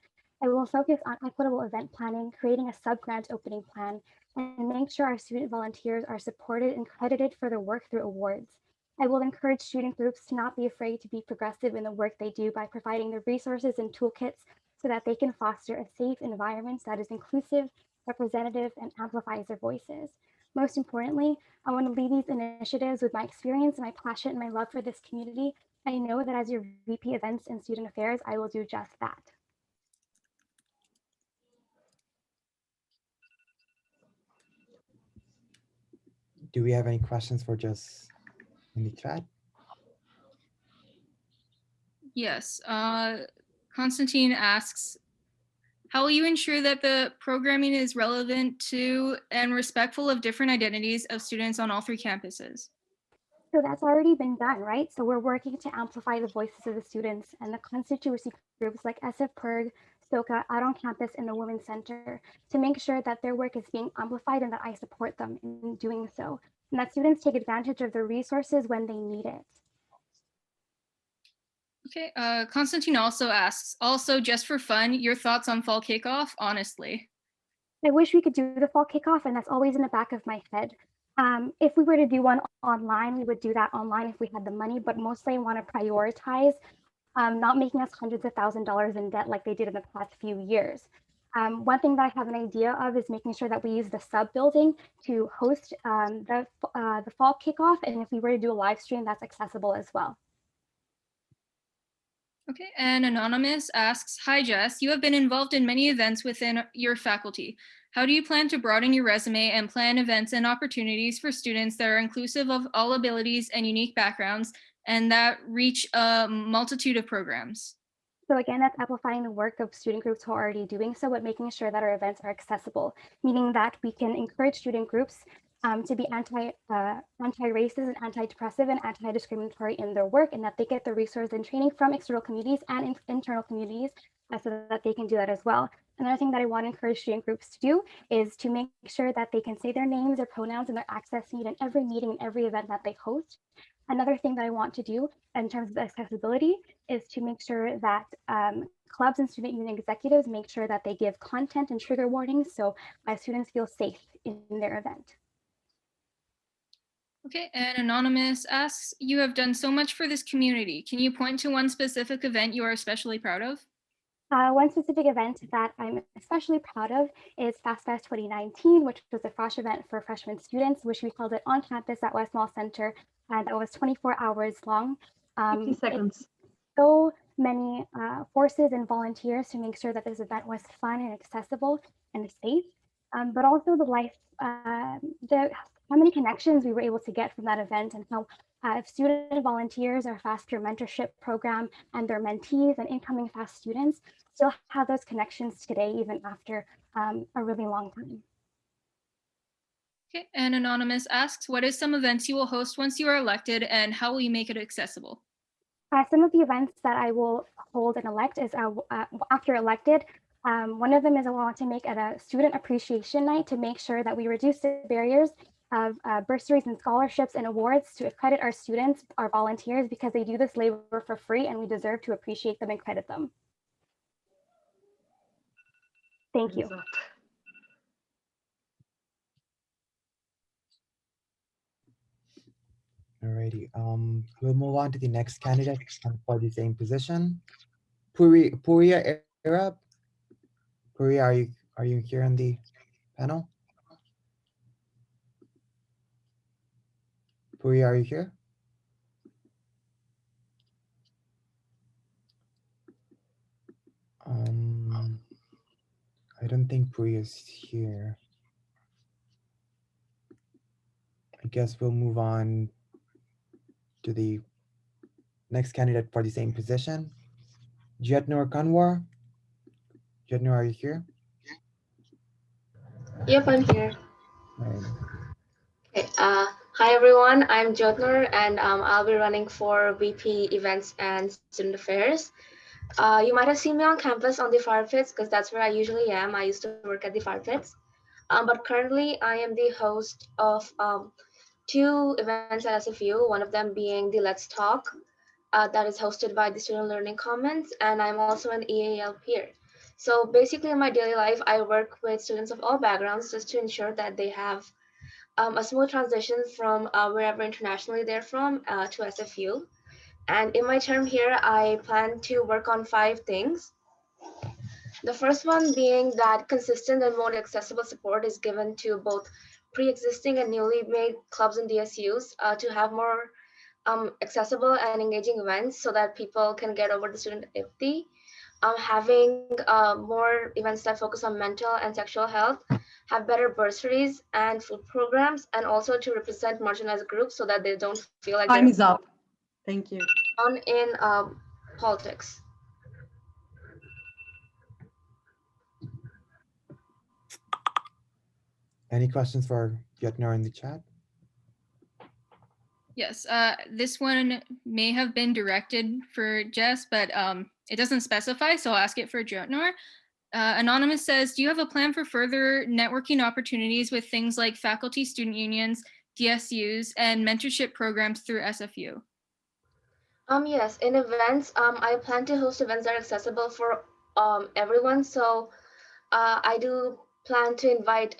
I will focus on equitable event planning, creating a sub-grant opening plan, and make sure our student volunteers are supported and credited for their work through awards. I will encourage student groups to not be afraid to be progressive in the work they do by providing the resources and toolkits so that they can foster a safe environment that is inclusive, representative, and amplifies their voices. Most importantly, I want to lead these initiatives with my experience, my passion, and my love for this community. I know that as your VP Events and Student Affairs, I will do just that. Do we have any questions for Jess in the chat? Yes. Constantine asks, how will you ensure that the programming is relevant to and respectful of different identities of students on all 3 campuses? So that's already been done, right? So we're working to amplify the voices of the students and the constituency groups like SFPIRG, SOCA, out on campus in the Women's Center to make sure that their work is being amplified and that I support them in doing so, and that students take advantage of the resources when they need it. Okay, Constantine also asks, also just for fun, your thoughts on fall kickoff, honestly. I wish we could do the fall kickoff, and that's always in the back of my head. If we were to do one online, we would do that online if we had the money, but mostly I want to prioritize not making us hundreds of $1,000s in debt like they did in the past few years. One thing that I have an idea of is making sure that we use the sub building to host the fall kickoff. And if we were to do a live stream, that's accessible as well. Okay, and Anonymous asks, hi Jess, you have been involved in many events within your faculty. How do you plan to broaden your resume and plan events and opportunities for students that are inclusive of all abilities and unique backgrounds and that reach a multitude of programs? So again, that's amplifying the work of student groups who are already doing so, but making sure that our events are accessible, meaning that we can encourage student groups to be anti-racist and anti-depressive and anti-discriminatory in their work, and that they get the resources and training from external communities and internal communities so that they can do that as well. Another thing that I want to encourage student groups to do is to make sure that they can say their names, their pronouns, and their access need in every meeting and every event that they host. Another thing that I want to do in terms of accessibility is to make sure that clubs and student union executives make sure that they give content and trigger warnings so my students feel safe in their event. Okay, and Anonymous asks, you have done so much for this community. Can you point to one specific event you are especially proud of? One specific event that I'm especially proud of is Sfss 2019, which was a FROSH event for freshman students, which we held it on campus at West Mall Center, and that was 24 hours long. 50 seconds. So many forces and volunteers to make sure that this event was fun and accessible and safe, but also how many connections we were able to get from that event, and how student volunteers, our Fast Peer Mentorship Program, and their mentees and incoming FAST students still have those connections today, even after a really long time. Okay, and Anonymous asks, what is some events you will host once you are elected and how will you make it accessible? Some of the events that I will hold and elect is after elected. One of them is I want to make it a student appreciation night to make sure that we reduce the barriers of bursaries and scholarships and awards to accredit our students, our volunteers, because they do this labor for free and we deserve to appreciate them and credit them. Thank you. Alrighty, we'll move on to the next candidate for the same position. Puria Arab. Puria, are you here on the panel? Puria, are you here? I don't think Puria is here. I guess we'll move on to the next candidate for the same position. Jetnur Kanwar. Jetnur, are you here? Yep, I'm here. Right. Okay. Hi, everyone. I'm Jotnur, and I'll be running for VP Events and Student Affairs. You might have seen me on campus on the fire pits because that's where I usually am. I used to work at the fire pits. But currently, I am the host of 2 events at SFU, one of them being the Let's Talk that is hosted by the Student Learning Commons, and I'm also an EAL peer. So basically, in my daily life, I work with students of all backgrounds just to ensure that they have a smooth transition from wherever internationally they're from to SFU. And in my term here, I plan to work on 5 things. The first one being that consistent and more accessible support is given to both pre-existing and newly made clubs and DSUs to have more accessible and engaging events so that people can get over the student empathy. Having more events that focus on mental and sexual health, have better bursaries and food programs, and also to represent marginalized groups so that they don't feel like time is up. Thank you. On in politics. Any questions for Jetnur in the chat? Yes, this one may have been directed for Jess, but it doesn't specify, so I'll ask it for Jotnur. Anonymous says, do you have a plan for further networking opportunities with things like faculty, student unions, DSUs, and mentorship programs through SFU? Yes, in events, I plan to host events that are accessible for everyone. So I do plan to invite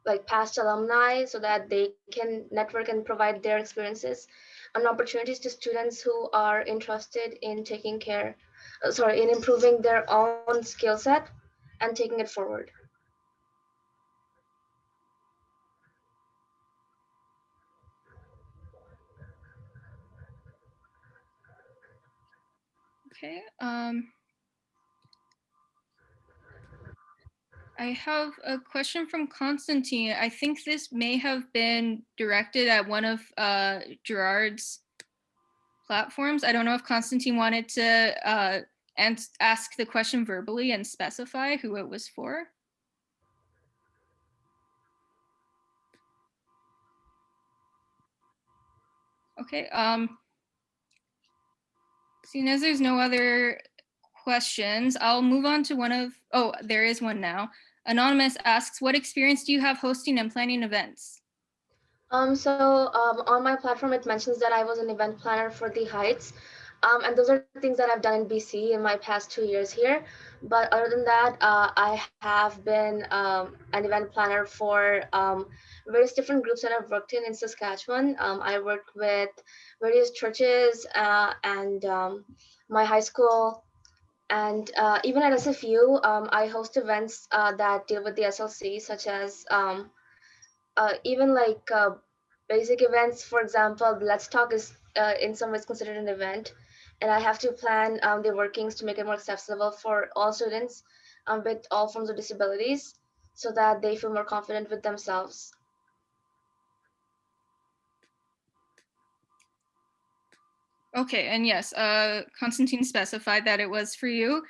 like past alumni so that they can network and provide their experiences and opportunities to students who are interested in in improving their own skill set and taking it forward. Okay. I have a question from Constantine. I think this may have been directed at one of Gerard's platforms. I don't know if Constantine wanted to ask the question verbally and specify who it was for. Okay. Seeing as there's no other questions, I'll move on to there is one now. Anonymous asks, what experience do you have hosting and planning events? On my platform, it mentions that I was an event planner for the Heights. And those are things that I've done in BC in my past 2 years here. But other than that, I have been an event planner for various different groups that I've worked in Saskatchewan. I worked with various churches and my high school. And even at SFU, I host events that deal with the SLC, such as even like basic events. For example, Let's Talk is in some ways considered an event, and I have to plan the workings to make it more accessible for all students with all forms of disabilities so that they feel more confident with themselves. Okay, and yes, Constantine specified that it was for you.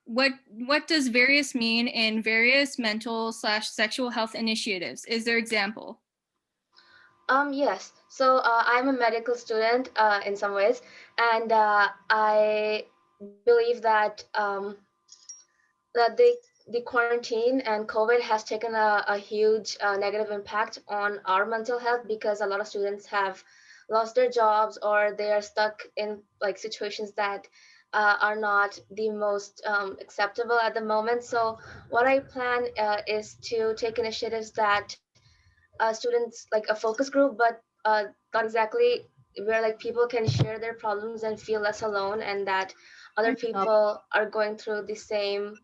What does various mean in various mental/sexual health initiatives? Is there example? Yes. So I'm a medical student in some ways, and I believe that that the quarantine and COVID has taken a huge negative impact on our mental health because a lot of students have lost their jobs or they are stuck in like situations that are not the most acceptable at the moment. So what I plan is to take initiatives that students like a focus group, but not exactly, where like people can share their problems and feel less alone, and that other people are going through the same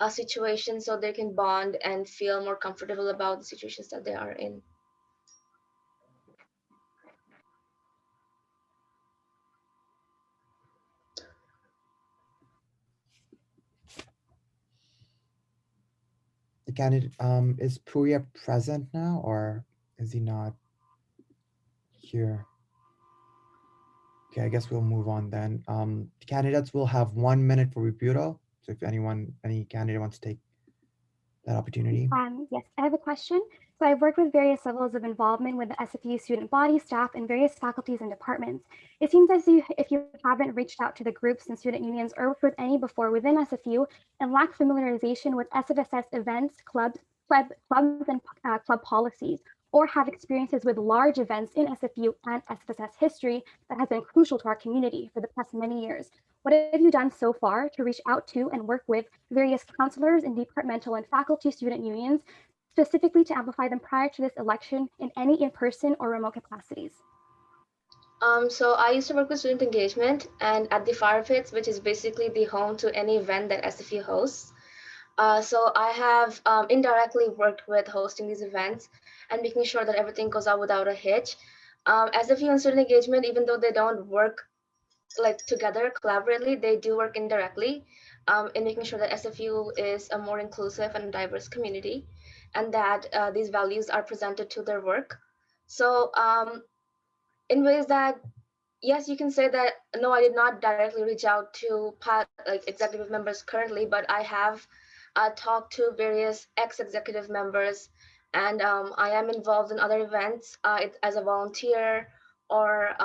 situation so they can bond and feel more comfortable about the situations that they are in. The candidate, is Puya present now or is he not here? Okay, I guess we'll move on then. The candidates will have 1 minute for rebuttal. So if any candidate wants to take that opportunity. Yes, I have a question. So I've worked with various levels of involvement with the SFU student body, staff, and various faculties and departments. It seems as if you haven't reached out to the groups and student unions or worked with any before within SFU and lack familiarization with SFSS events, clubs, and club policies, or have experiences with large events in SFU and SFSS history that has been crucial to our community for the past many years. What have you done so far to reach out to and work with various counselors and departmental and faculty student unions, specifically to amplify them prior to this election in any in-person or remote capacities? So I used to work with student engagement and at the Fire Pits, which is basically the home to any event that SFU hosts. So I have indirectly worked with hosting these events and making sure that everything goes out without a hitch. SFU and student engagement, even though they don't work like together collaboratively, they do work indirectly in making sure that SFU is a more inclusive and diverse community, and that these values are presented to their work. So in ways that, yes, you can say that no, I did not directly reach out to like executive members currently, but I have talked to various ex-executive members, and I am involved in other events as a volunteer or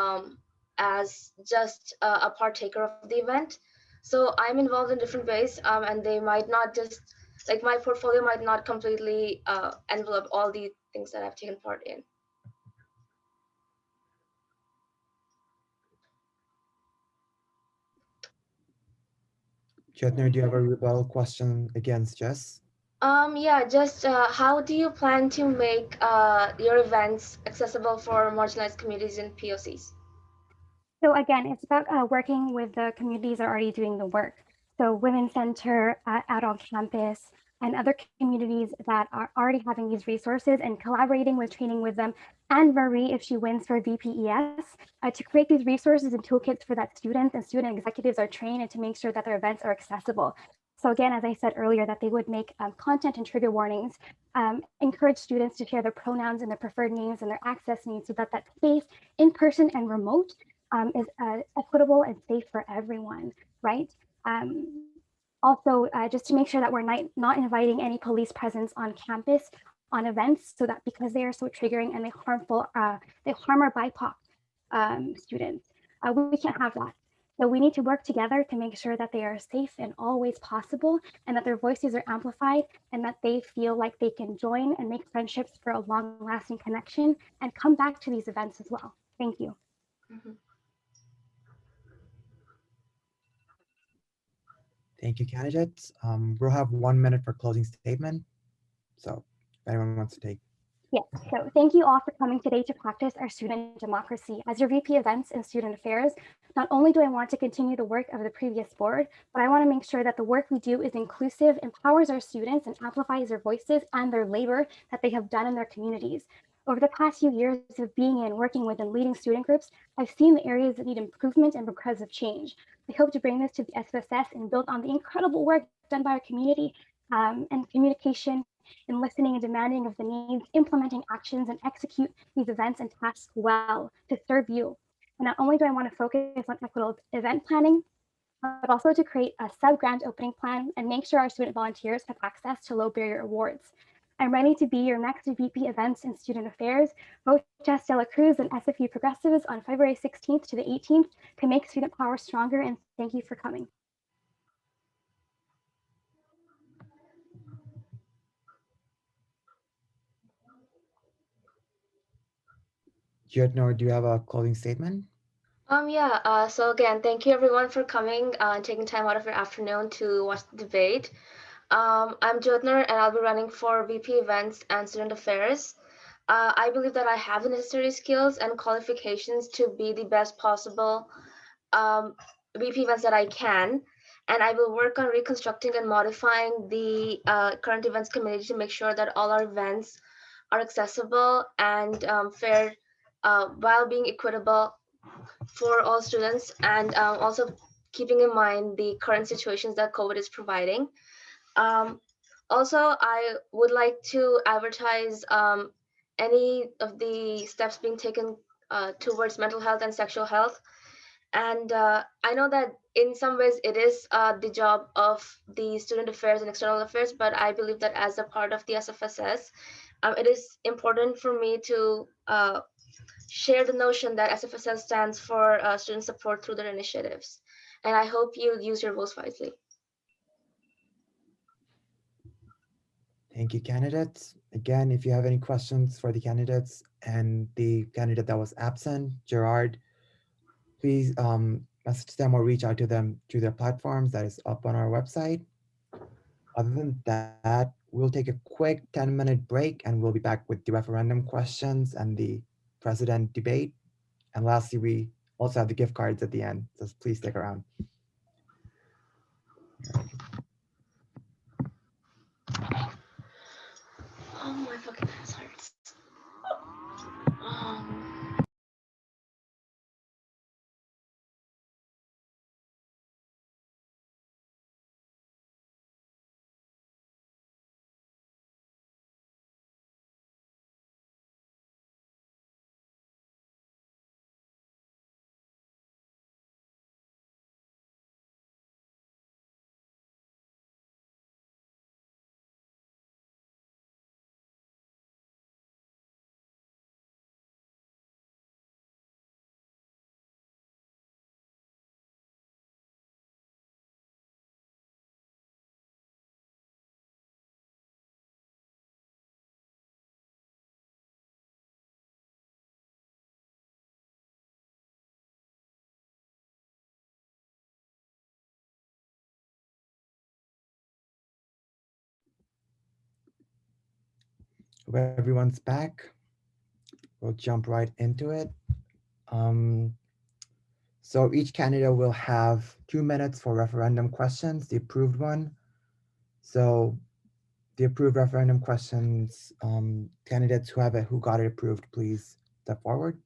as just a partaker of the event. So I'm involved in different ways, and they might not just, like my portfolio might not completely envelope all the things that I've taken part in. Chetner, do you have a rebuttal question against Jess? Yeah, just how do you plan to make your events accessible for marginalized communities and POCs? So again, it's about working with the communities that are already doing the work. So Women's Center out on campus and other communities that are already having these resources and collaborating with training with them, and Marie, if she wins for VPES, to create these resources and toolkits for that students and student executives are trained and to make sure that their events are accessible. So again, as I said earlier, that they would make content and trigger warnings, encourage students to share their pronouns and their preferred names and their access needs so that that space in person and remote is equitable and safe for everyone, right? Also, just to make sure that we're not inviting any police presence on campus on events, so that because they are so triggering and they harm our BIPOC students. We can't have that. So we need to work together to make sure that they are safe in all ways possible and that their voices are amplified and that they feel like they can join and make friendships for a long lasting connection and come back to these events as well. Thank you. Mhm. Thank you, candidates. We'll have 1 minute for closing statement. So if anyone wants to take. Yes, so thank you all for coming today to practice our student democracy. As your VP Events and Student Affairs, not only do I want to continue the work of the previous board, but I want to make sure that the work we do is inclusive, empowers our students, and amplifies their voices and their labor that they have done in their communities. Over the past few years of being and working with and leading student groups, I've seen the areas that need improvement and progressive change. I hope to bring this to the SFSS and build on the incredible work done by our community and communication in listening and demanding of the needs, implementing actions, and execute these events and tasks well to serve you. And not only do I want to focus on equitable event planning, but also to create a sub-grant opening plan and make sure our student volunteers have access to low barrier awards. I'm ready to be your next VP Events and Student Affairs. Vote Jess De La Cruz and SFU Progressives on February 16th to the 18th to make student power stronger, and thank you for coming. Jyotnor, do you have a closing statement? Yeah, so again, thank you everyone for coming and taking time out of your afternoon to watch the debate. I'm Jyotner and I'll be running for VP Events and Student Affairs. I believe that I have the necessary skills and qualifications to be the best possible VP events that I can. And I will work on reconstructing and modifying the current events committee to make sure that all our events are accessible and fair while being equitable for all students, and also keeping in mind the current situations that COVID is providing. Um, Also, I would like to advertise any of the steps being taken towards mental health and sexual health. And I know that in some ways it is the job of the student affairs and external affairs, but I believe that as a part of the SFSS, it is important for me to share the notion that SFSS stands for student support through their initiatives. And I hope you use your voice wisely. Thank you, candidates. Again, if you have any questions for the candidates and the candidate that was absent, Gerard, please message them or reach out to them through their platforms that is up on our website. Other than that, we'll take a quick 10-minute break and we'll be back with the referendum questions and the president debate. And lastly, we also have the gift cards at the end, so please stick around. Oh my fucking ass hurts. So everyone's back. We'll jump right into it. So each candidate will have 2 minutes for referendum questions, the approved one. So the approved referendum questions, candidates who got it approved, please step forward.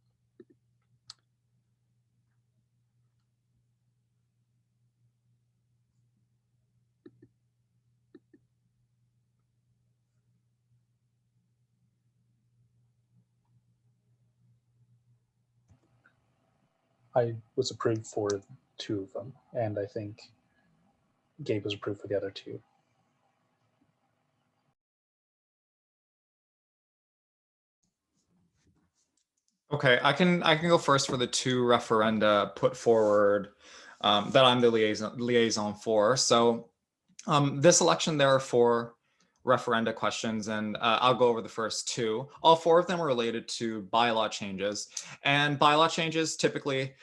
I was approved for 2 of them, and I think Gabe was approved for the other 2. Okay, I can go first for the 2 referenda put forward that I'm the liaison for. So this election, there are 4 referenda questions, and I'll go over the first 2. All 4 of them are related to bylaw changes, and bylaw changes typically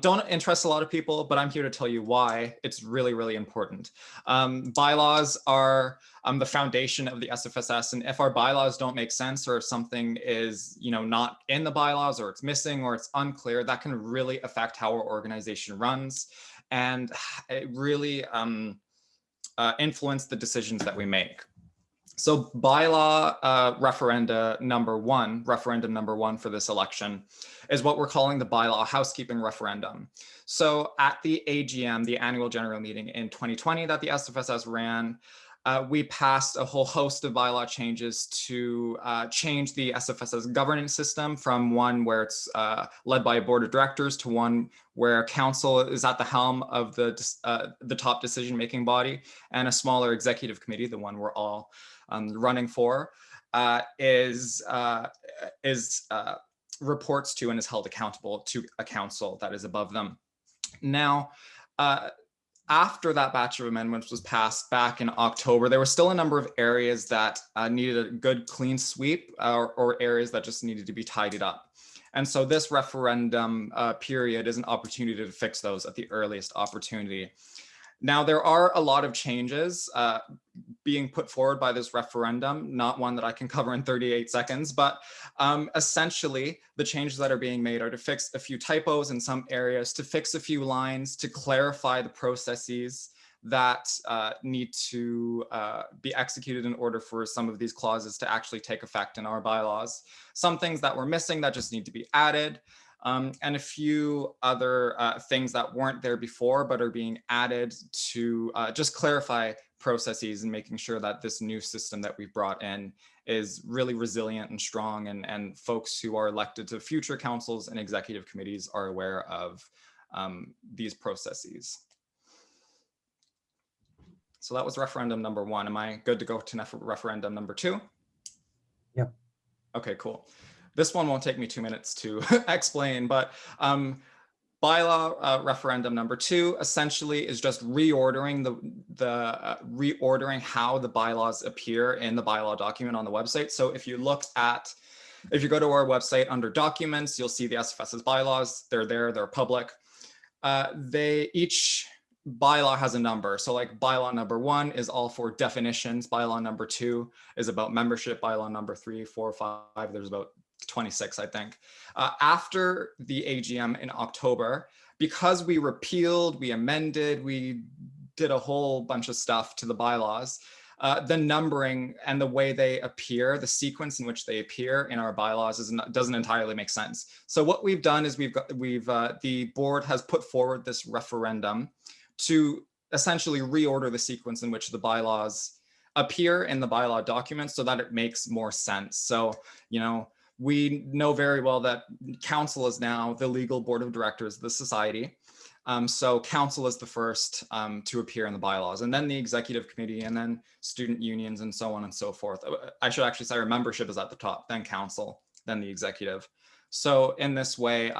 don't interest a lot of people, but I'm here to tell you why it's really, really important. Bylaws are the foundation of the SFSS, and if our bylaws don't make sense, or if something is not in the bylaws, or it's missing, or it's unclear, that can really affect how our organization runs, and it really influence the decisions that we make. So bylaw referendum number one for this election is what we're calling the bylaw housekeeping referendum. So at the AGM, the annual general meeting in 2020 that the SFSS ran, we passed a whole host of bylaw changes to change the SFSS governance system from one where it's led by a board of directors to one where council is at the helm of the top decision-making body, and a smaller executive committee, the one we're all running for, reports to and is held accountable to a council that is above them. Now, after that batch of amendments was passed back in October, there were still a number of areas that needed a good clean sweep, or areas that just needed to be tidied up. And so this referendum period is an opportunity to fix those at the earliest opportunity. Now, there are a lot of changes being put forward by this referendum, not one that I can cover in 38 seconds, but essentially the changes that are being made are to fix a few typos in some areas, to fix a few lines, to clarify the processes that need to be executed in order for some of these clauses to actually take effect in our bylaws. Some things that were missing that just need to be added. And a few other things that weren't there before but are being added to just clarify processes and making sure that this new system that we've brought in is really resilient and strong, and folks who are elected to future councils and executive committees are aware of these processes. So that was referendum number 1. Am I good to go to referendum number 2? Yep. Okay, cool. This one won't take me 2 minutes to explain, but bylaw referendum number 2 essentially is just reordering reordering how the bylaws appear in the bylaw document on the website. So if you go to our website under documents, you'll see the SFS's bylaws. They're there, they're public. Each bylaw has a number. So like bylaw number 1 is all for definitions. Bylaw number 2 is about membership. Bylaw number 3, 4, 5, there's about 26, I think. After the AGM in October, because we repealed, we amended, we did a whole bunch of stuff to the bylaws, the numbering and the way they appear, the sequence in which they appear in our bylaws doesn't entirely make sense. So what we've done is the board has put forward this referendum to essentially reorder the sequence in which the bylaws appear in the bylaw document so that it makes more sense. So, we know very well that council is now the legal board of directors of the society. So council is the first to appear in the bylaws, and then the executive committee, and then student unions, and so on and so forth. I should actually say our membership is at the top, then council, then the executive. So in this way,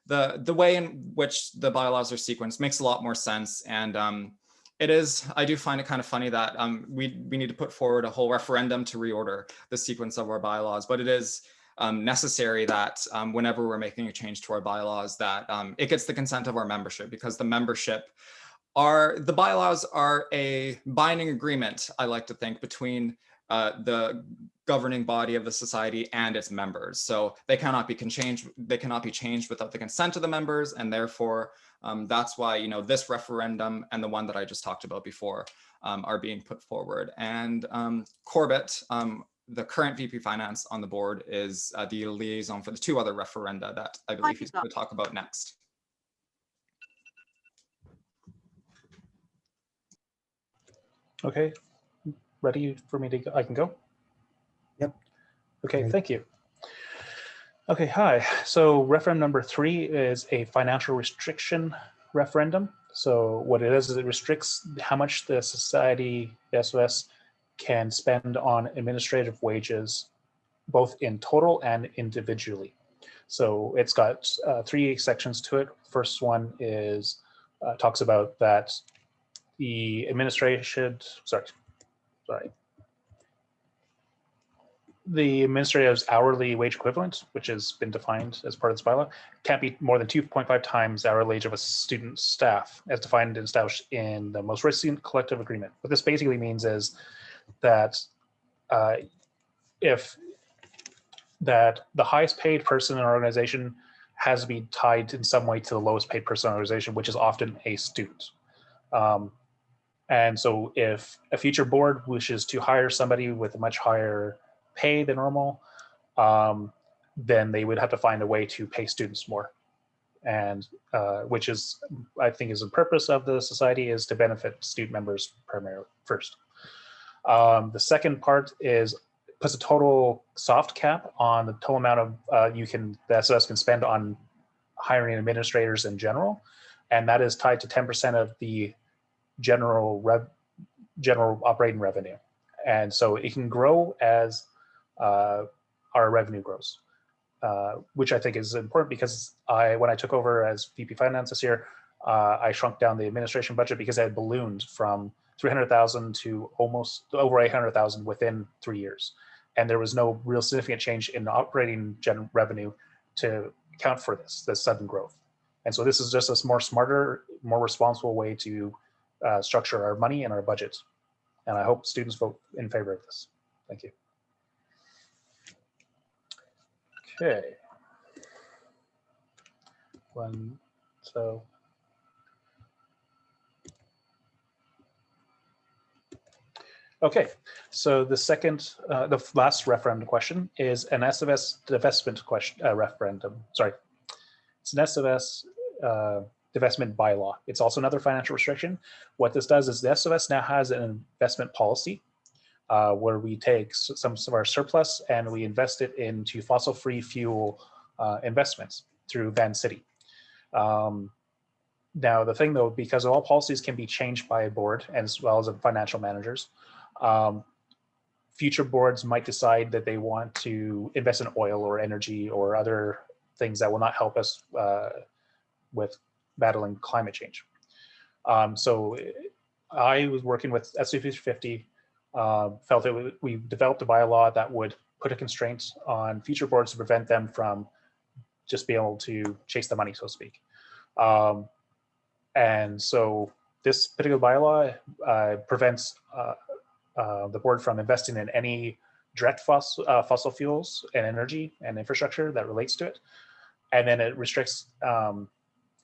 the way in which the bylaws are sequenced makes a lot more sense. And I do find it kind of funny that we need to put forward a whole referendum to reorder the sequence of our bylaws, but it is necessary that whenever we're making a change to our bylaws, that it gets the consent of our membership, because the bylaws are a binding agreement, I like to think, between the governing body of the society and its members. So they cannot be changed. They cannot be changed without the consent of the members, and therefore that's why this referendum and the one that I just talked about before are being put forward. And Corbett, the current VP Finance on the board, is the liaison for the two other referenda that I believe he's going to talk about next. Okay, ready for me to, I can go? Yep. Okay, Right. thank you. Okay, hi. So referendum number 3 is a financial restriction referendum. So what it is it restricts how much the society, the SOS, can spend on administrative wages, both in total and individually. So it's got 3 sections to it. First one is talks about that the administration, the administrator's hourly wage equivalent, which has been defined as part of this bylaw, can't be more than 2.5 times the hourly wage of a student staff, as defined and established in the most recent collective agreement. What this basically means is that if the highest paid person in an organization has to be tied in some way to the lowest paid person in an organization, which is often a student. And so if a future board wishes to hire somebody with a much higher pay than normal, then they would have to find a way to pay students more. And which is, I think, is the purpose of the society, is to benefit student members primarily first. The second part is puts a total soft cap on the total amount of the SOS can spend on hiring administrators in general, and that is tied to 10% of the general operating revenue. And so it can grow as our revenue grows, which I think is important, because when I took over as VP Finance this year, I shrunk down the administration budget because it had ballooned from 300,000 to almost over 800,000 within 3 years. And there was no real significant change in operating revenue to account for this sudden growth. And so this is just a more smarter, more responsible way to structure our money and our budget. And I hope students vote in favor of this. Thank you. Okay. Okay, so the second, the last referendum question is an SFS divestment question, referendum. Sorry, it's an SFS divestment bylaw. It's also another financial restriction. What this does is the SFS now has an investment policy where we take some of our surplus and we invest it into fossil-free fuel investments through Van City. Now, the thing though, because all policies can be changed by a board as well as financial managers, future boards might decide that they want to invest in oil or energy or other things that will not help us with battling climate change. So I was working with SCP 50, felt that we developed a bylaw that would put a constraint on future boards to prevent them from just being able to chase the money, so to speak. And so this particular bylaw prevents the board from investing in any direct fossil fuels and energy and infrastructure that relates to it. And then it restricts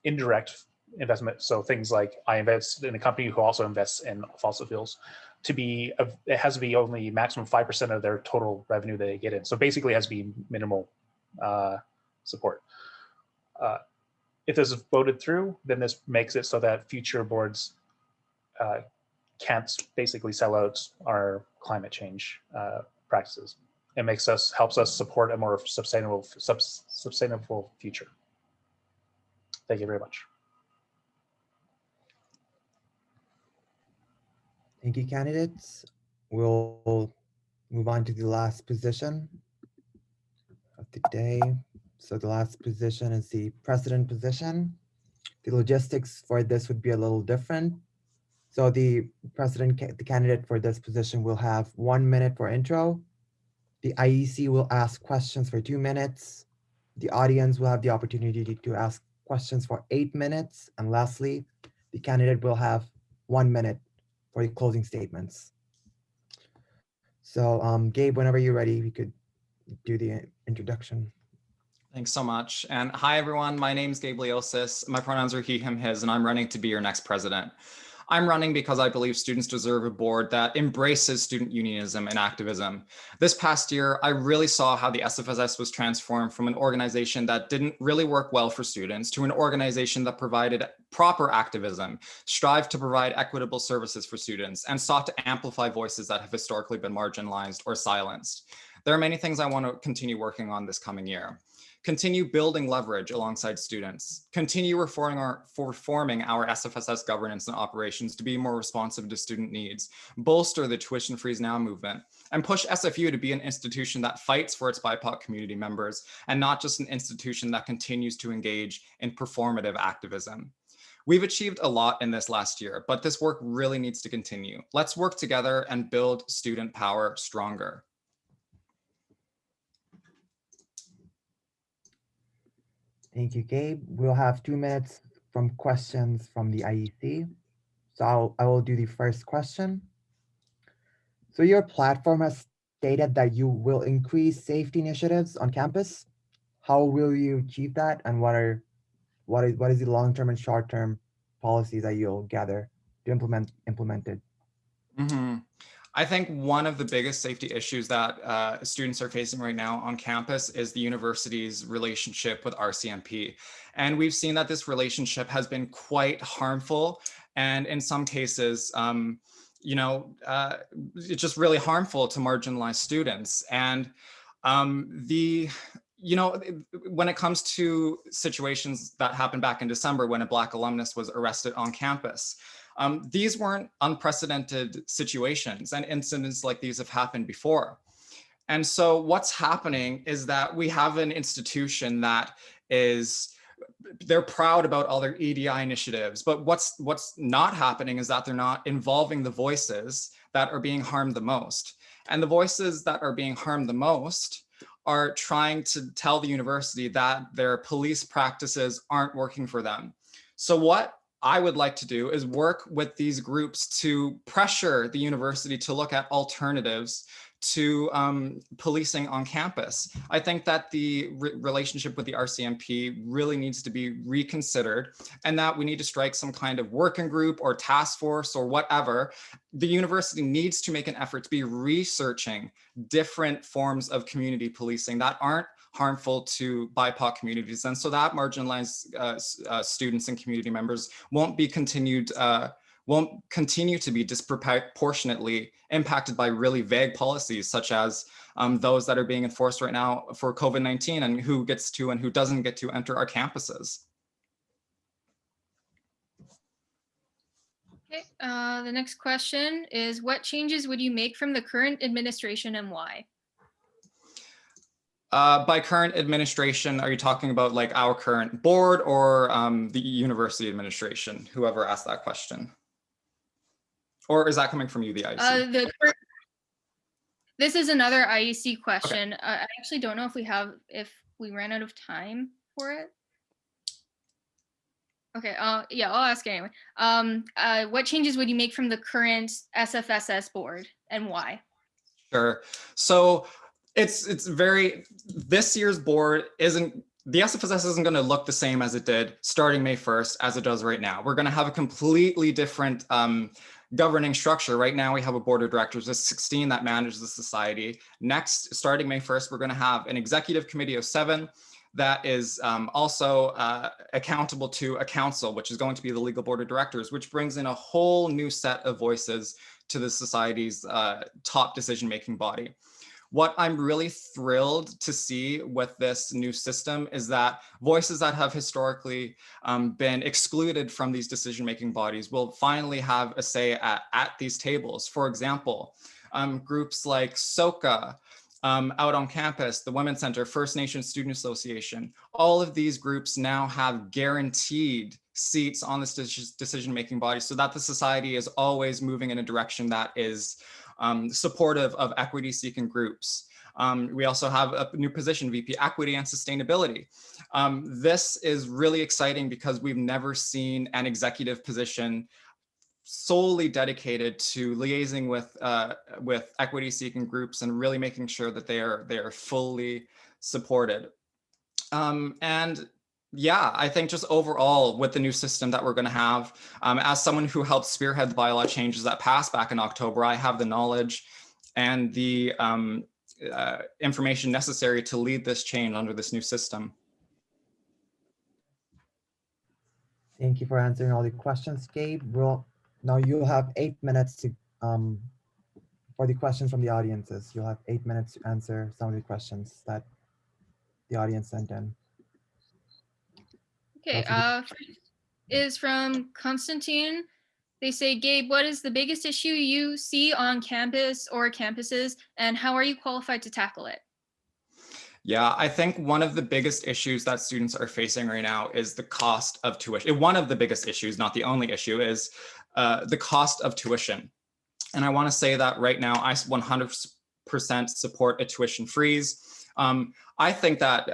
indirect investment. So things like I invest in a company who also invests in fossil fuels to be, it has to be only maximum 5% of their total revenue that they get in. So basically it has to be minimal support. If this is voted through, then this makes it so that future boards can't basically sell out our climate change practices. It helps us support a more sustainable future. Thank you very much. Thank you, candidates. We'll move on to the last position of the day. So the last position is the president position. The logistics for this would be a little different. So the candidate for this position will have 1 minute for intro. The IEC will ask questions for 2 minutes. The audience will have the opportunity to ask questions for 8 minutes. And lastly, the candidate will have 1 minute for the closing statements. So Gabe, whenever you're ready, we could do the introduction. Thanks so much. And hi, everyone. My name is Gabe Leosis. My pronouns are he, him, his, and I'm running to be your next president. I'm running because I believe students deserve a board that embraces student unionism and activism. This past year, I really saw how the SFSS was transformed from an organization that didn't really work well for students to an organization that provided proper activism, strived to provide equitable services for students, and sought to amplify voices that have historically been marginalized or silenced. There are many things I want to continue working on this coming year. Continue building leverage alongside students, continue reforming our SFSS governance and operations to be more responsive to student needs, bolster the Tuition Freeze Now movement, and push SFU to be an institution that fights for its BIPOC community members and not just an institution that continues to engage in performative activism. We've achieved a lot in this last year, but this work really needs to continue. Let's work together and build student power stronger. Thank you, Gabe. We'll have 2 minutes from questions from the IEC. So I will do the first question. So your platform has stated that you will increase safety initiatives on campus. How will you achieve that? And what is the long-term and short-term policies that you'll gather to implement it? I think one of the biggest safety issues that students are facing right now on campus is the university's relationship with RCMP. And we've seen that this relationship has been quite harmful. And in some cases, it's just really harmful to marginalized students. And when it comes to situations that happened back in December when a Black alumnus was arrested on campus, these weren't unprecedented situations, and incidents like these have happened before. And so what's happening is that we have an institution that they're proud about all their EDI initiatives, but what's not happening is that they're not involving the voices that are being harmed the most. And the voices that are being harmed the most are trying to tell the university that their police practices aren't working for them. So what I would like to do is work with these groups to pressure the university to look at alternatives to policing on campus. I think that the relationship with the RCMP really needs to be reconsidered, and that we need to strike some kind of working group or task force or whatever. The university needs to make an effort to be researching different forms of community policing that aren't harmful to BIPOC communities, and so that marginalized students and community members won't continue to be disproportionately impacted by really vague policies, such as those that are being enforced right now for COVID-19 and who gets to and who doesn't get to enter our campuses. Okay, the next question is, what changes would you make from the current administration and why? By current administration, are you talking about like our current board or the university administration, whoever asked that question? Or is that coming from you, the IEC? This is another IEC question. Okay. I actually don't know if we ran out of time for it. Okay, yeah, I'll ask it anyway. What changes would you make from the current SFSS board and why? Sure. So this year's board the SFSS isn't going to look the same as it did starting May 1st as it does right now. We're going to have a completely different governing structure. Right now, we have a board of directors of 16 that manages the society. Next, starting May 1st, we're going to have an executive committee of 7 that is also accountable to a council, which is going to be the legal board of directors, which brings in a whole new set of voices to the society's top decision-making body. What I'm really thrilled to see with this new system is that voices that have historically been excluded from these decision-making bodies will finally have a say at these tables. For example, groups like SOCA, out on campus, the Women's Center, First Nations Student Association, all of these groups now have guaranteed seats on this decision-making body so that the society is always moving in a direction that is supportive of equity-seeking groups. We also have a new position, VP Equity and Sustainability. This is really exciting because we've never seen an executive position solely dedicated to liaising with equity-seeking groups and really making sure that they are fully supported. And yeah, I think just overall with the new system that we're going to have, as someone who helped spearhead the bylaw changes that passed back in October, I have the knowledge and the information necessary to lead this change under this new system. Thank you for answering all the questions, Gabe. Now you'll have 8 minutes to for the questions from the audiences. You'll have 8 minutes to answer some of the questions that the audience sent in. Okay, is from Constantine. They say, Gabe, what is the biggest issue you see on campus or campuses, and how are you qualified to tackle it? Yeah, I think one of the biggest issues that students are facing right now is the cost of tuition. One of the biggest issues, not the only issue, is the cost of tuition. And I want to say that right now, I 100% support a tuition freeze. I think that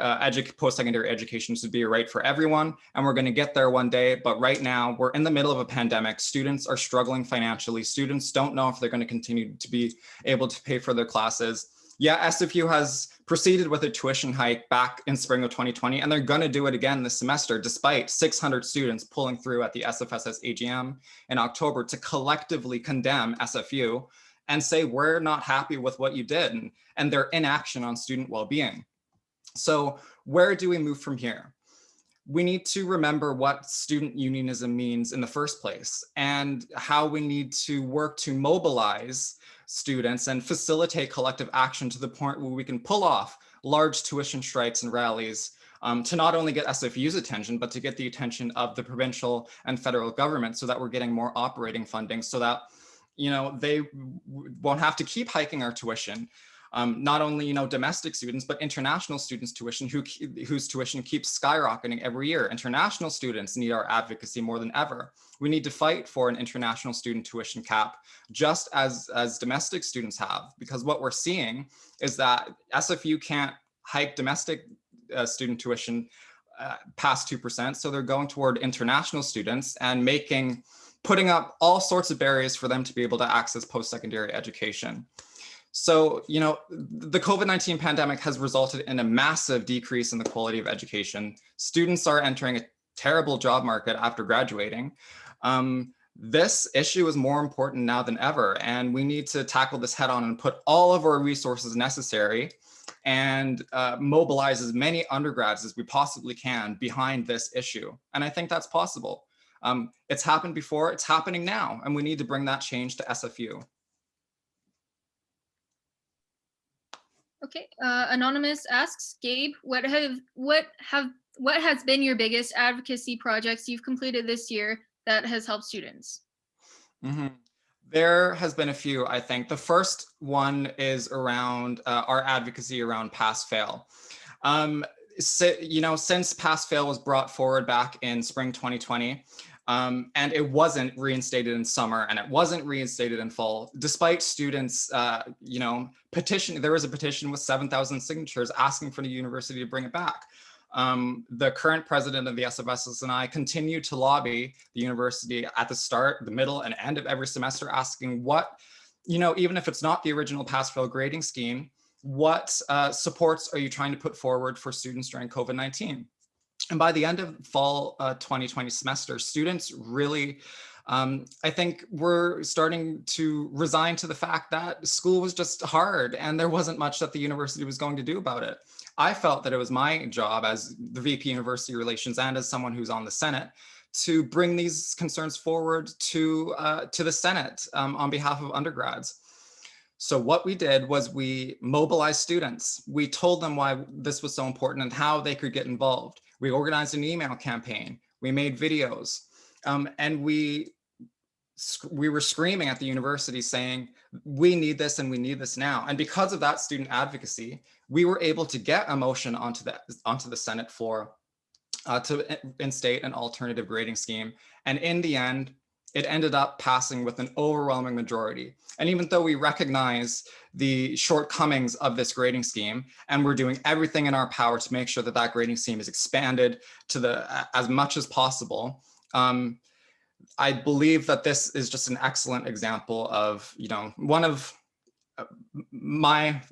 post-secondary education should be a right for everyone, and we're going to get there one day. But right now, we're in the middle of a pandemic. Students are struggling financially. Students don't know if they're going to continue to be able to pay for their classes. Yeah, SFU has proceeded with a tuition hike back in spring of 2020, and they're going to do it again this semester, despite 600 students pulling through at the SFSS AGM in October to collectively condemn SFU and say, we're not happy with what you did, and their inaction on student well-being. So where do we move from here? We need to remember what student unionism means in the first place and how we need to work to mobilize students and facilitate collective action to the point where we can pull off large tuition strikes and rallies to not only get SFU's attention, but to get the attention of the provincial and federal government so that we're getting more operating funding so that, you know, they won't have to keep hiking our tuition. Not only, you know, domestic students, but international students' tuition whose tuition keeps skyrocketing every year. International students need our advocacy more than ever. We need to fight for an international student tuition cap, just as domestic students have, because what we're seeing is that SFU can't hike domestic student tuition past 2%. So they're going toward international students and putting up all sorts of barriers for them to be able to access post-secondary education. So, you know, the COVID-19 pandemic has resulted in a massive decrease in the quality of education. Students are entering a terrible job market after graduating. This issue is more important now than ever, and we need to tackle this head on and put all of our resources necessary and mobilize as many undergrads as we possibly can behind this issue. And I think that's possible. It's happened before, it's happening now, and we need to bring that change to SFU. Okay, Anonymous asks, Gabe, what has been your biggest advocacy projects you've completed this year that has helped students? Mm-hmm. There has been a few, I think. The first one is around our advocacy around pass-fail. You know, since pass-fail was brought forward back in spring 2020, and it wasn't reinstated in summer and it wasn't reinstated in fall, despite students, you know, there was a petition with 7,000 signatures asking for the university to bring it back. The current president of the SFSS and I continue to lobby the university at the start, the middle, and end of every semester, asking what, you know, even if it's not the original pass-fail grading scheme, what supports are you trying to put forward for students during COVID-19? And by the end of fall 2020 semester, students really, I think, were starting to resign to the fact that school was just hard and there wasn't much that the university was going to do about it. I felt that it was my job as the VP University Relations and as someone who's on the Senate to bring these concerns forward to the Senate on behalf of undergrads. So what we did was we mobilized students. We told them why this was so important and how they could get involved. We organized an email campaign. We made videos, and we were screaming at the university saying, we need this and we need this now. And because of that student advocacy, we were able to get a motion onto the Senate floor to instate an alternative grading scheme. And in the end, it ended up passing with an overwhelming majority. And even though we recognize the shortcomings of this grading scheme, and we're doing everything in our power to make sure that that grading scheme is expanded to as much as possible, I believe that this is just an excellent example of, one of my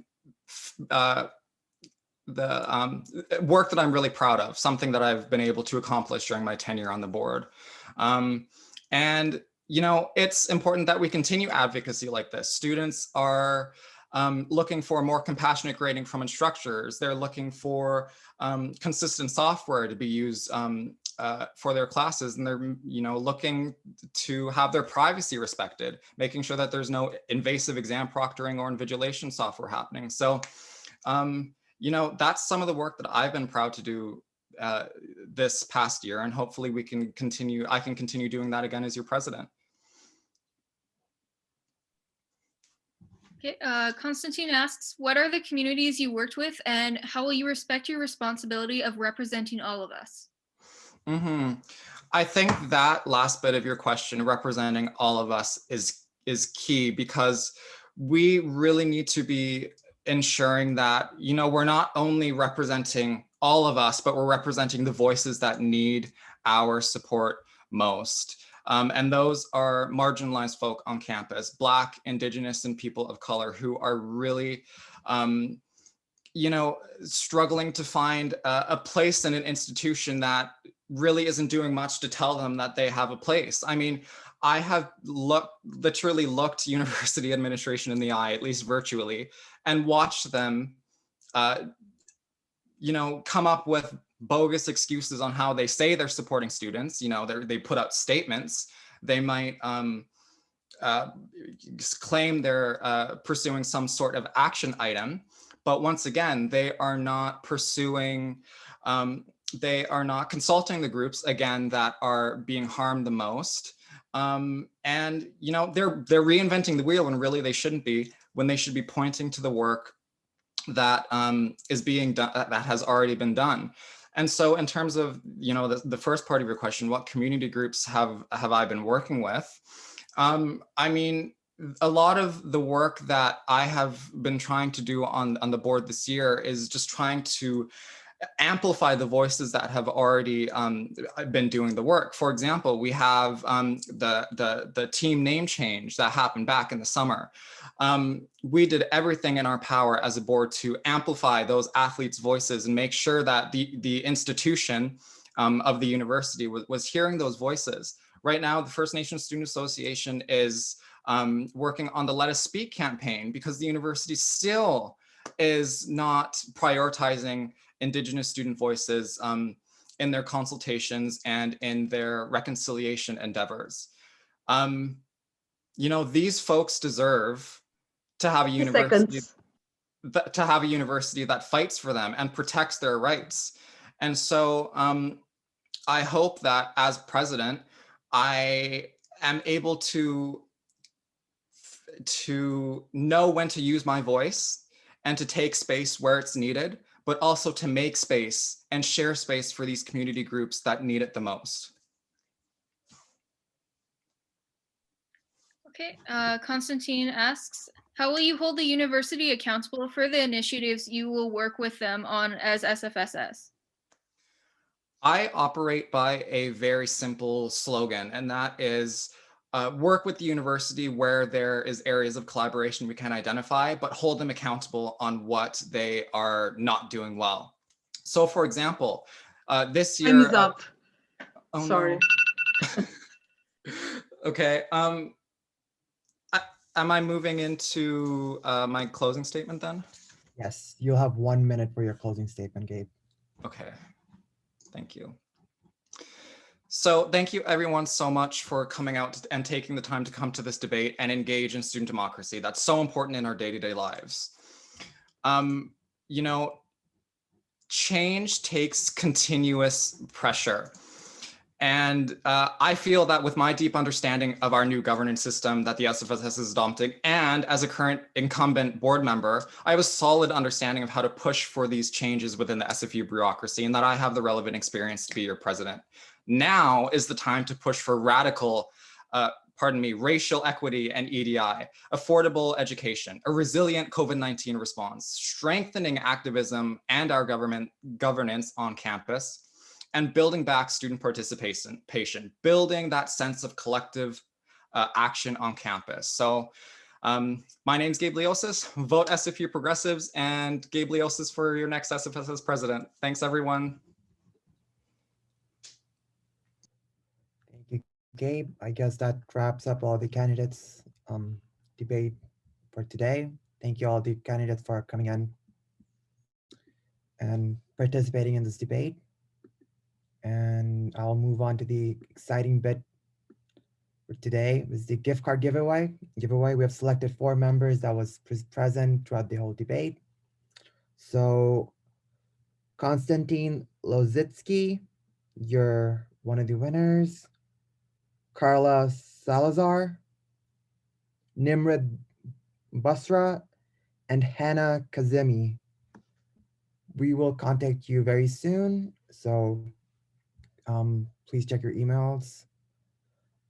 work that I'm really proud of, something that I've been able to accomplish during my tenure on the board. And it's important that we continue advocacy like this. Students are looking for more compassionate grading from instructors. They're looking for consistent software to be used for their classes, and they're looking to have their privacy respected, making sure that there's no invasive exam proctoring or invigilation software happening. So that's some of the work that I've been proud to do this past year, and hopefully I can continue doing that again as your president. Okay, Constantine asks, what are the communities you worked with, and how will you respect your responsibility of representing all of us? I think that last bit of your question, representing all of us, is key, because we really need to be ensuring that, we're not only representing all of us, but we're representing the voices that need our support most. And those are marginalized folk on campus, Black, Indigenous, and people of color, who are really, struggling to find a place in an institution that really isn't doing much to tell them that they have a place. I mean, I have literally looked university administration in the eye, at least virtually, and watched them, come up with bogus excuses on how they say they're supporting students. They put out statements. They might claim they're pursuing some sort of action item, but once again, they are not pursuing, they are not consulting the groups, again, that are being harmed the most. And they're reinventing the wheel when really they shouldn't be, when they should be pointing to the work that is being done, that has already been done. And so in terms of, the first part of your question, what community groups have I been working with? I mean, a lot of the work that I have been trying to do on the board this year is just trying to amplify the voices that have already been doing the work. For example, we have the team name change that happened back in the summer. We did everything in our power as a board to amplify those athletes' voices and make sure that the institution of the university was hearing those voices. Right now, the First Nations Student Association is working on the Let Us Speak campaign, because the university still is not prioritizing Indigenous student voices in their consultations and in their reconciliation endeavors. These folks deserve to have a university that fights for them and protects their rights. And so I hope that as president, I am able to know when to use my voice and to take space where it's needed, but also to make space and share space for these community groups that need it the most. Okay, Constantine asks, how will you hold the university accountable for the initiatives you will work with them on as SFSS? I operate by a very simple slogan, and that is work with the university where there is areas of collaboration we can identify, but hold them accountable on what they are not doing well. So for example, this year— Time is up. Oh, sorry. No. Okay. Am I moving into my closing statement then? Yes, you'll have 1 minute for your closing statement, Gabe. Okay, thank you. So thank you everyone so much for coming out and taking the time to come to this debate and engage in student democracy. That's so important in our day-to-day lives. Change takes continuous pressure. And I feel that with my deep understanding of our new governance system that the SFSS is adopting, and as a current incumbent board member, I have a solid understanding of how to push for these changes within the SFU bureaucracy, and that I have the relevant experience to be your president. Now is the time to push for radical, racial equity and EDI, affordable education, a resilient COVID-19 response, strengthening activism and our governance on campus, and building back student participation, building that sense of collective action on campus. So my name's Gabe Leosis. Vote SFU Progressives and Gabe Leosis for your next SFSS president. Thanks, everyone. Thank you, Gabe. I guess that wraps up all the candidates debate for today. Thank you all the candidates for coming in and participating in this debate. And I'll move on to the exciting bit for today is the gift card giveaway. We have selected 4 members that was present throughout the whole debate. So Konstantin Lozitsky, you're one of the winners. Carla Salazar, Nimrod Basra, and Hannah Kazemi. We will contact you very soon, so please check your emails.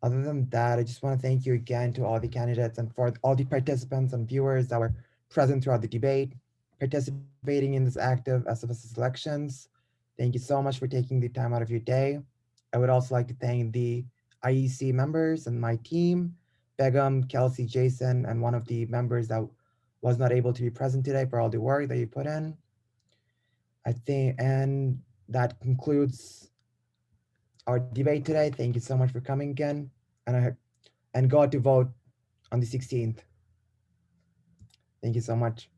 Other than that, I just want to thank you again to all the candidates and for all the participants and viewers that were present throughout the debate, participating in this active SFSS elections. Thank you so much for taking the time out of your day. I would also like to thank the IEC members and my team, Begum, Kelsey, Jason, and one of the members that was not able to be present today for all the work that you put in. I think, and that concludes our debate today. Thank you so much for coming again, and go out to vote on the 16th. Thank you so much.